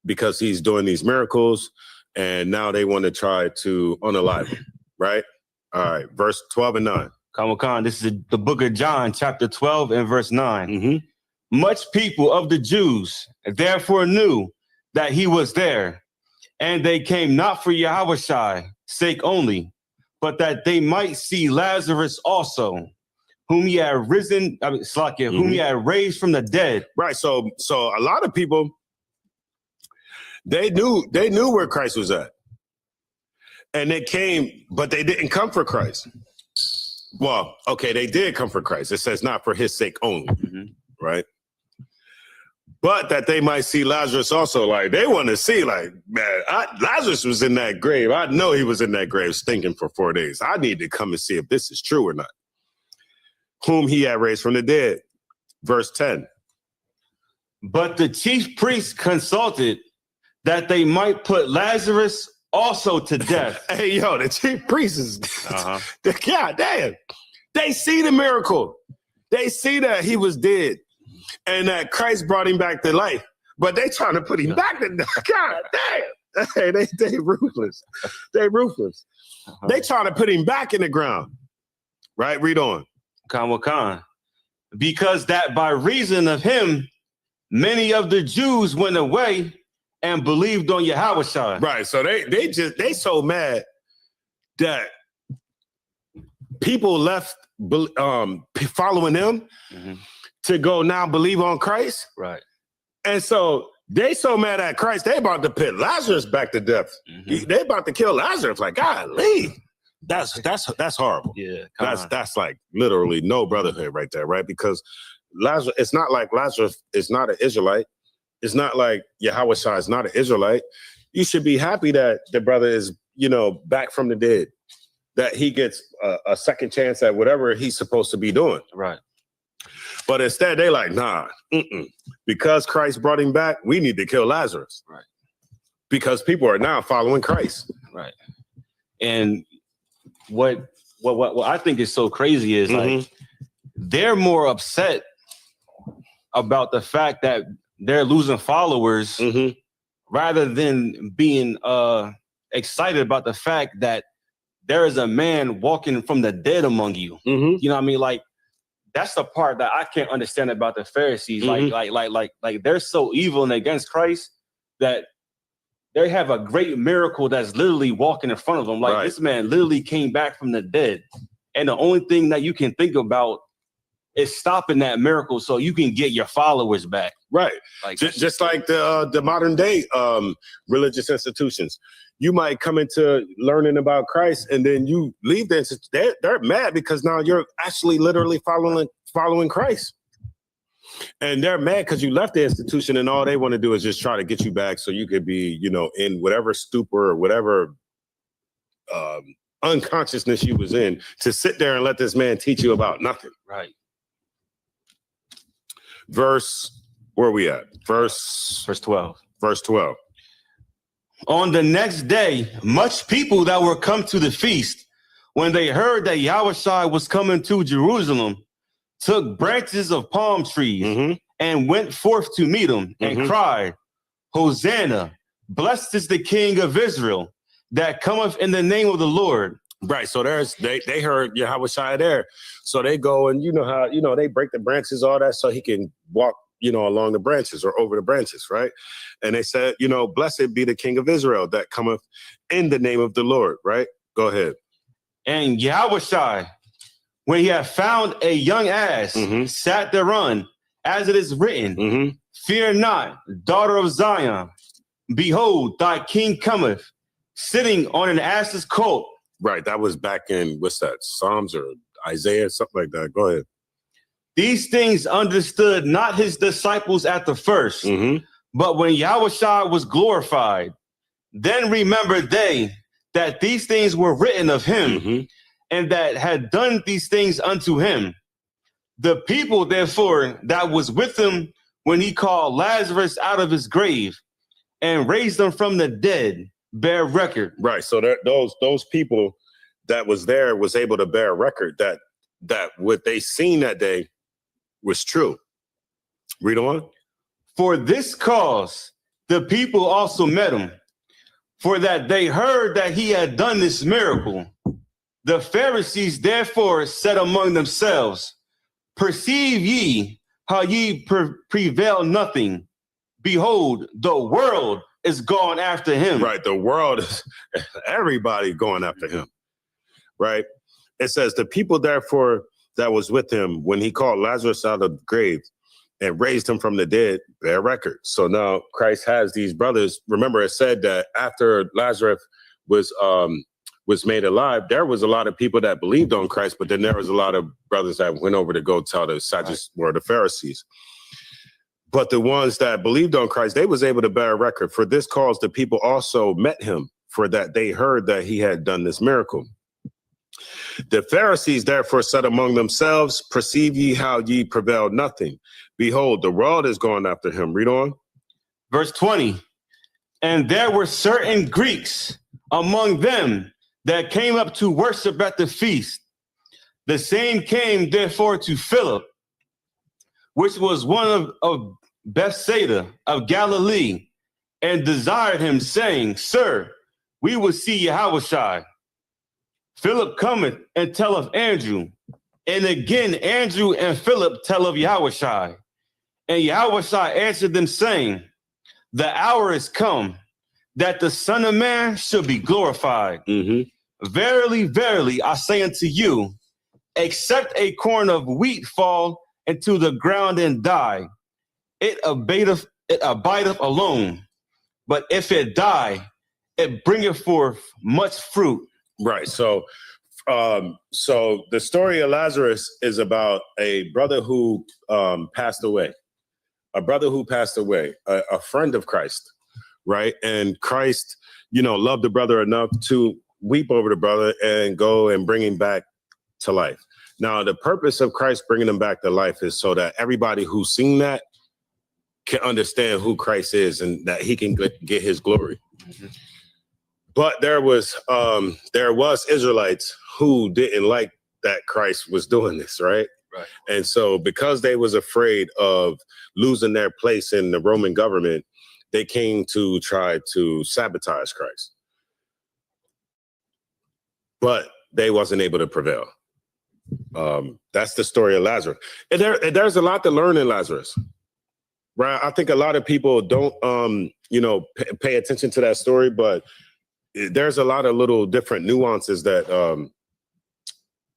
because he's doing these miracles, and now they want to try to unalive him, right? All right, verse 12 and 9. Khan, this is the book of John, chapter 12 and verse 9. Mm-hmm. Much people of the Jews therefore knew that he was there, and they came not for Yahushua sake only, but that they might see Lazarus also, whom he had whom he had raised from the dead. Right. So a lot of people, they knew where Christ was at, and they came, but they didn't come for Christ. Well, okay, they did come for Christ. It says not for his sake only, right? But that they might see Lazarus also. Like they want to see, like, man, Lazarus was in that grave. I know he was in that grave stinking for 4 days. I need to come and see if this is true or not. Whom he had raised from the dead. Verse 10. But the chief priests consulted that they might put Lazarus also to death. Hey, yo, the chief priests is, God damn. They see the miracle. They see that he was dead and that Christ brought him back to life. But they trying to put him back to death. God damn. Hey, they ruthless. They ruthless. They trying to put him back in the ground. Right? Read on. Khan. Because that by reason of him, many of the Jews went away and believed on Yahushua. Right. So they so mad that people left following them to go now believe on Christ. Right. And so they so mad at Christ, they about to put Lazarus back to death. They about to kill Lazarus. Like, golly. That's horrible. Yeah, that's like literally no brotherhood right there, right? Because Lazarus, it's not like Lazarus is not an Israelite. It's not like Yahushua is not an Israelite. You should be happy that the brother is, back from the dead, that he gets a second chance at whatever he's supposed to be doing. Right. But instead, they like, nah, because Christ brought him back, we need to kill Lazarus. Right. Because people are now following Christ. Right. And what I think is so crazy is like they're more upset about the fact that they're losing followers rather than being excited about the fact that there is a man walking from the dead among you. You know what I mean? Like, that's the part that I can't understand about the Pharisees. Like they're so evil and against Christ that they have a great miracle that's literally walking in front of them. Like this man literally came back from the dead. And the only thing that you can think about is stopping that miracle so you can get your followers back. Like just like the modern day religious institutions. You might come into learning about Christ and then you leave the institution. They're mad because now you're actually literally following Christ. And they're mad because you left the institution and all they want to do is just try to get you back so you could be, you know, in whatever stupor or whatever unconsciousness you was in, to sit there and let this man teach you about nothing. Right. Where are we at? Verse 12. Verse 12. On the next day, much people that were come to the feast, when they heard that Yahushua was coming to Jerusalem, took branches of palm trees and went forth to meet him and cried, Hosanna, blessed is the King of Israel that cometh in the name of the Lord. Right. So they heard Yahushua there. So they go and you know how, you know, they break the branches, all that, so he can walk, you know, along the branches or over the branches, right? And they said, you know, blessed be the King of Israel that cometh in the name of the Lord, right? Go ahead. And Yahushua, when he had found a young ass, sat thereon, as it is written, fear not, daughter of Zion. Behold, thy king cometh, sitting on an ass's colt. Right. That was back in, what's that, Psalms or Isaiah, something like that. Go ahead. These things understood not his disciples at the first, but when Yahushua was glorified, then remembered they that these things were written of him, and that had done these things unto him. The people, therefore, that was with him when he called Lazarus out of his grave and raised him from the dead, bear record. Right. So those people that was there was able to bear record that what they seen that day was true. Read on. For this cause, the people also met him, for that they heard that he had done this miracle. The Pharisees therefore said among themselves, perceive ye how ye prevail nothing. Behold, the world is gone after him. Right. The world is everybody going after him. Right. It says the people therefore that was with him when he called Lazarus out of the grave and raised him from the dead, bear record. So now Christ has these brothers. Remember, it said that after Lazarus was made alive, there was a lot of people that believed on Christ, but then there was a lot of brothers that went over to go tell the Sadducees or the Pharisees. But the ones that believed on Christ, they was able to bear record. For this cause, the people also met him, for that they heard that he had done this miracle. The Pharisees therefore said among themselves, perceive ye how ye prevail nothing. Behold, the world is going after him. Read on. Verse 20. And there were certain Greeks among them that came up to worship at the feast. The same came therefore to Philip, which was one of Bethsaida of Galilee, and desired him, saying, Sir, we will see Yahushua. Philip cometh and telleth Andrew, and again Andrew and Philip tell of Yahushua. And Yahushua answered them, saying, the hour is come that the Son of Man should be glorified. Verily, verily, I say unto you, except a corn of wheat fall into the ground and die, it abideth alone. But if it die, it bringeth forth much fruit. Right. So the story of Lazarus is about a brother who passed away. A brother who passed away, a friend of Christ, right? And Christ, you know, loved the brother enough to weep over the brother and go and bring him back to life. Now, the purpose of Christ bringing him back to life is so that everybody who's seen that can understand who Christ is and that he can get his glory. But there was Israelites who didn't like that Christ was doing this, right? Right. And so because they was afraid of losing their place in the Roman government, they came to try to sabotage Christ. But they wasn't able to prevail. That's the story of Lazarus. And there's a lot to learn in Lazarus. Right? I think a lot of people don't pay attention to that story, but there's a lot of little different nuances that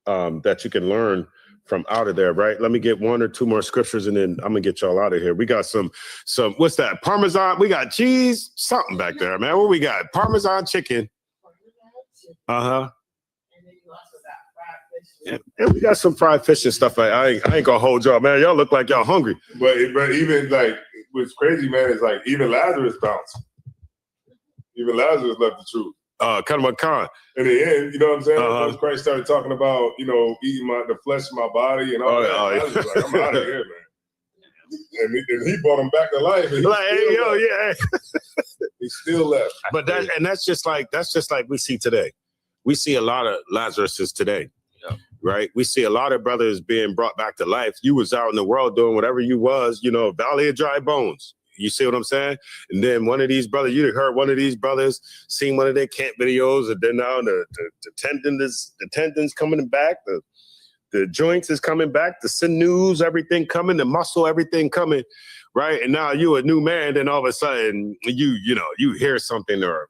that you can learn from out of there, right? Let me get one or two more scriptures and then I'm gonna get y'all out of here. We got some what's that? Parmesan, we got cheese, something back there, man. What we got? Parmesan chicken. Uh-huh. And we got some fried fish and stuff. I ain't gonna hold y'all, man. Y'all look like y'all hungry. But even like what's crazy, man, is like even Lazarus bounced. Even Lazarus left the truth. Kind of a con. In the end, you know what I'm saying? Uh-huh. Once Christ started talking about, eating the flesh of my body and all that, Lazarus was like, I'm out of here, man. And he brought him back to life. And like, hey, yo, yeah. He still left. But that's just like we see today. We see a lot of Lazaruses today. Yeah. Right? We see a lot of brothers being brought back to life. You was out in the world doing whatever you was, Valley of Dry Bones. You see what I'm saying? And then one of these brothers, you heard one of these brothers, seen one of their camp videos, and then now the tendons coming back, the joints is coming back, the sinews, everything coming, the muscle, everything coming, right? And now you a new man, then all of a sudden you hear something or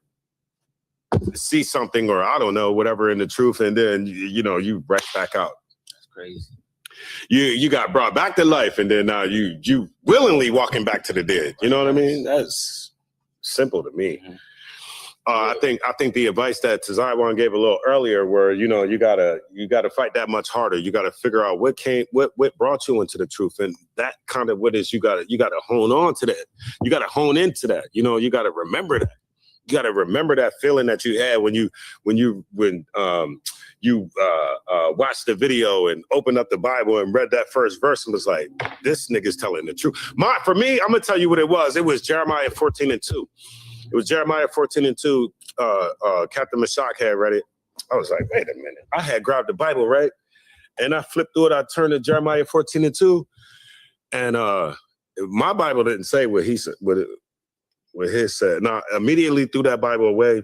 see something or I don't know, whatever in the truth, and then you wreck back out. That's crazy. You got brought back to life, and then now you willingly walking back to the dead. You know what I mean? That's simple to me. Mm-hmm. I think the advice that Tazaiwan gave a little earlier, where you gotta fight that much harder. You gotta figure out what brought you into the truth, and that kind of what is you gotta hone on to that. You gotta hone into that. You gotta remember that. You got to remember that feeling that you had when you watched the video and opened up the Bible and read that first verse and was like, this nigga's telling the truth. For me, I'm going to tell you what it was. It was Jeremiah 14:2. It was Jeremiah 14:2. Captain Mashak had read it. I was like, wait a minute. I had grabbed the Bible, right? And I flipped through it. I turned to Jeremiah 14:2. And my Bible didn't say what he said, what his said. Now, immediately threw that Bible away,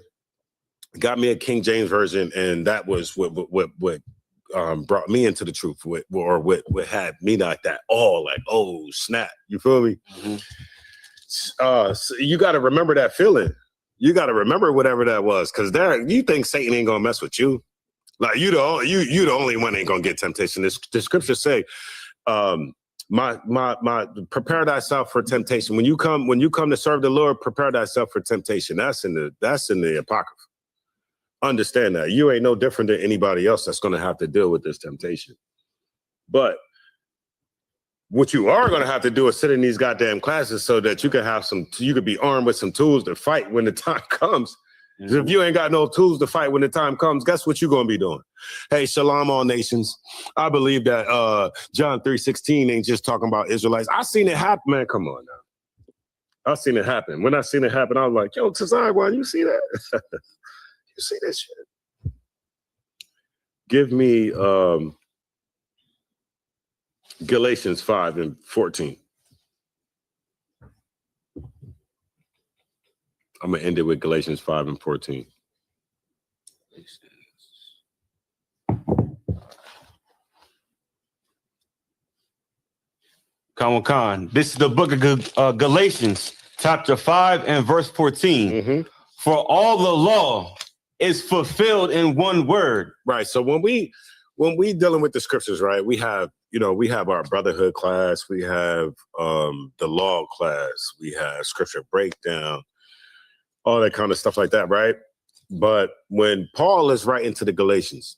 got me a King James version, and that was what brought me into the truth, what had me like that. Oh, snap. You feel me? Mm-hmm. So you got to remember that feeling. You got to remember whatever that was, because you think Satan ain't gonna mess with you. Like you the only one ain't gonna get temptation. The scriptures say, my prepare thyself for temptation. When you come to serve the Lord, prepare thyself for temptation. That's in the Apocrypha. Understand that. You ain't no different than anybody else that's going to have to deal with this temptation. But what you are going to have to do is sit in these goddamn classes so that you could be armed with some tools to fight when the time comes. Mm-hmm. If you ain't got no tools to fight when the time comes, guess what you're going to be doing? Hey, shalom, all nations. I believe that John 3:16 ain't just talking about Israelites. I seen it happen, man. Come on now. I seen it happen. When I seen it happen, I was like, yo, Tazaiwan, you see that? You see this shit? Give me Galatians 5:14. I'm going to end it with Galatians 5:14. Khan. This is the book of Galatians, chapter 5 and verse 14. Mm-hmm. For all the law is fulfilled in one word. Right. So when we dealing with the scriptures, right, we have our Brotherhood class, we have the law class, we have scripture breakdown, all that kind of stuff like that, right? But when Paul is writing to the Galatians,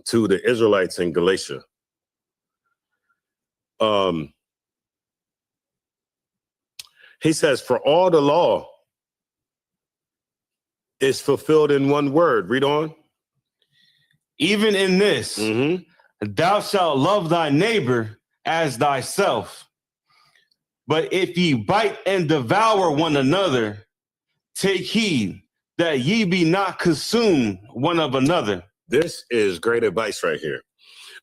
to the Israelites in Galatia, he says, for all the law is fulfilled in one word. Read on. Even in this, mm-hmm. Thou shalt love thy neighbor as thyself. But if ye bite and devour one another, take heed, that ye be not consumed one of another. This is great advice right here.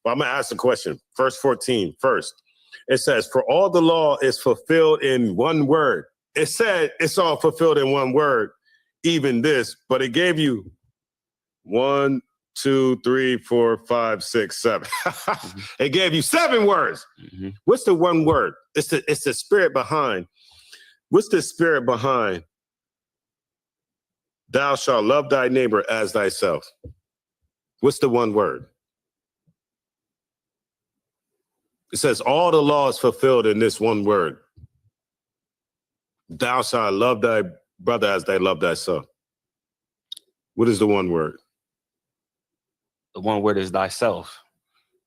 But I'm going to ask the question. Verse 14 first. It says, for all the law is fulfilled in one word. It said it's all fulfilled in one word, even this, but it gave you 1, 2, 3, 4, 5, 6, 7. It gave you 7 words. Mm-hmm. What's the one word? It's the spirit behind. What's the spirit behind? Thou shalt love thy neighbor as thyself. What's the one word? It says all the law is fulfilled in this one word. Thou shalt love thy brother as thy love thyself. What is the one word? The one word is thyself.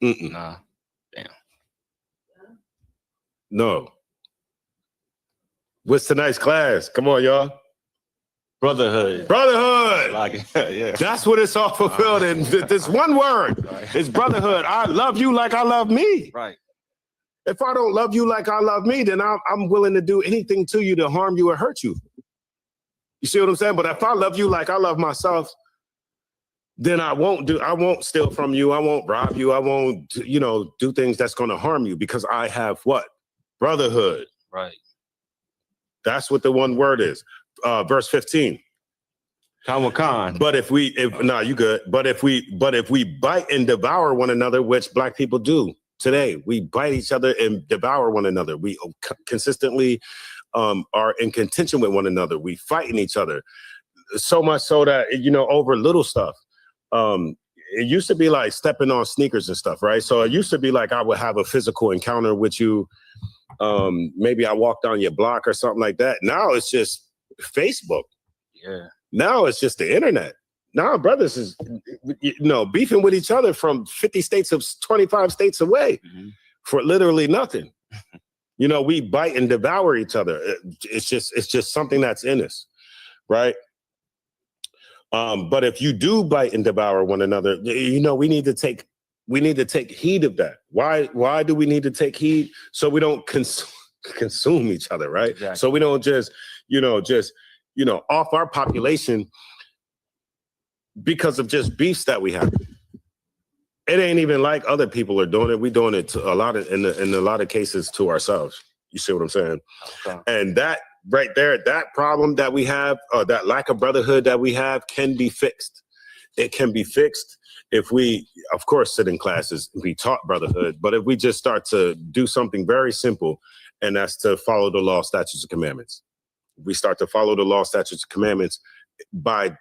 Mm-mm. Nah, damn. No. What's tonight's class? Come on, y'all. Brotherhood. Brotherhood. Like it. Yeah. That's what it's all fulfilled in. This one word. Right. It's brotherhood. I love you like I love me. Right. If I don't love you like I love me, then I'm willing to do anything to you to harm you or hurt you. You see what I'm saying? But if I love you like I love myself, then I won't steal from you. I won't rob you. I won't, do things that's going to harm you because I have what? Brotherhood. Right. That's what the one word is. Verse 15. Khan. But you good. But if we bite and devour one another, which black people do today, we bite each other and devour one another. We consistently are in contention with one another. We fighting each other so much so that, over little stuff. It used to be like stepping on sneakers and stuff, right? So it used to be like I would have a physical encounter with you. Maybe I walked on your block or something like that. Now it's just Facebook. Yeah. Now it's just the internet. Now brothers is, beefing with each other from 50 states of 25 states away for literally nothing. We bite and devour each other. It's just something that's in us, right? But if you do bite and devour one another, we need to take heed of that. Why do we need to take heed? So we don't consume each other, right? Exactly. So we don't just off our population because of just beefs that we have. It ain't even like other people are doing it. We're doing it to in a lot of cases to ourselves. You see what I'm saying? Okay. And that right there, that problem that we have, that lack of brotherhood that we have can be fixed. It can be fixed if we, of course, sit in classes, we taught brotherhood, but if we just start to do something very simple, and that's to follow the law, statutes, and commandments. If we start to follow the law, statutes, and commandments, by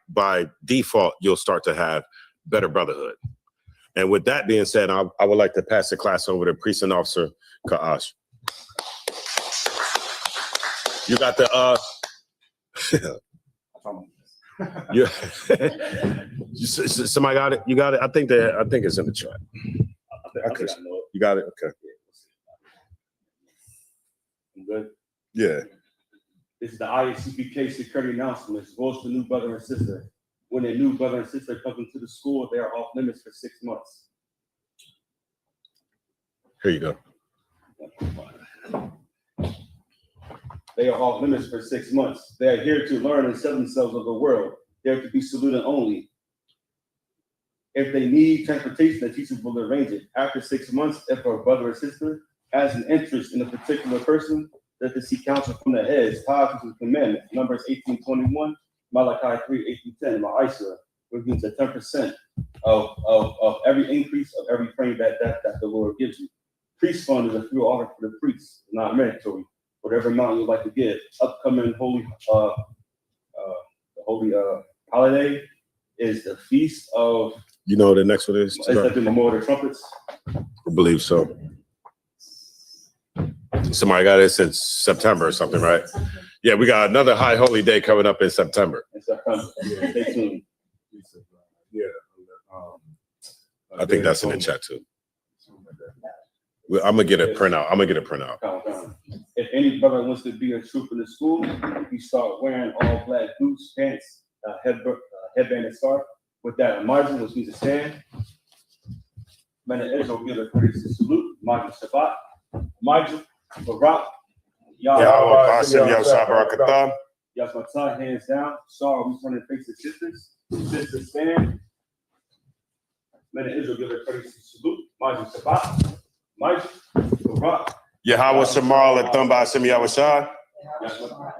default, you'll start to have better brotherhood. And with that being said, I would like to pass the class over to Precinct Officer Ka'ash. You got the yeah. Somebody got it? You got it? I think it's in the chat. You got it? Okay. I'm good. Yeah. This is the IACPK security announcement. It's goes to new brother and sister. When a new brother and sister comes into the school, they are off limits for 6 months. Here you go. They are off limits for 6 months. They are here to learn and set themselves of the world. They are to be saluted only. If they need transportation, the teachers will arrange it. After 6 months, if a brother or sister has an interest in a particular person, that to seek counsel from the heads, tied to the commandment. Numbers 18:21, Malachi 3:8-10, Ma'isa, which means that 10% of every increase of every frame that the Lord gives you. Priest fund is a free offering for the priests, not mandatory. Whatever amount you'd like to give. Upcoming holy holiday is the feast of. You know what the next one is? Is that the Memorial of the Trumpets? I believe so. Somebody got it since September or something, right? Yeah, we got another high holy day coming up in September. In September. Stay tuned. Yeah. I think that's in the chat too. I'm gonna get a printout. If any brother wants to be a troop in the school, you start wearing all black boots, pants, headband, and scarf. With that, margin, which means a stand. Man of Israel give a courteous salute. Margin Shabbat. Margin Barak. Yahweh Bashem Yosha Barakatam. Yasmatah, hands down. Saul, we turn and face the sisters. Sisters stand. Men of Israel give their courtesy salute. Majid Sabah. Majid. Barak. Yahweh Shamal and Thumba Shem Yahweh Shah. Yasmatah.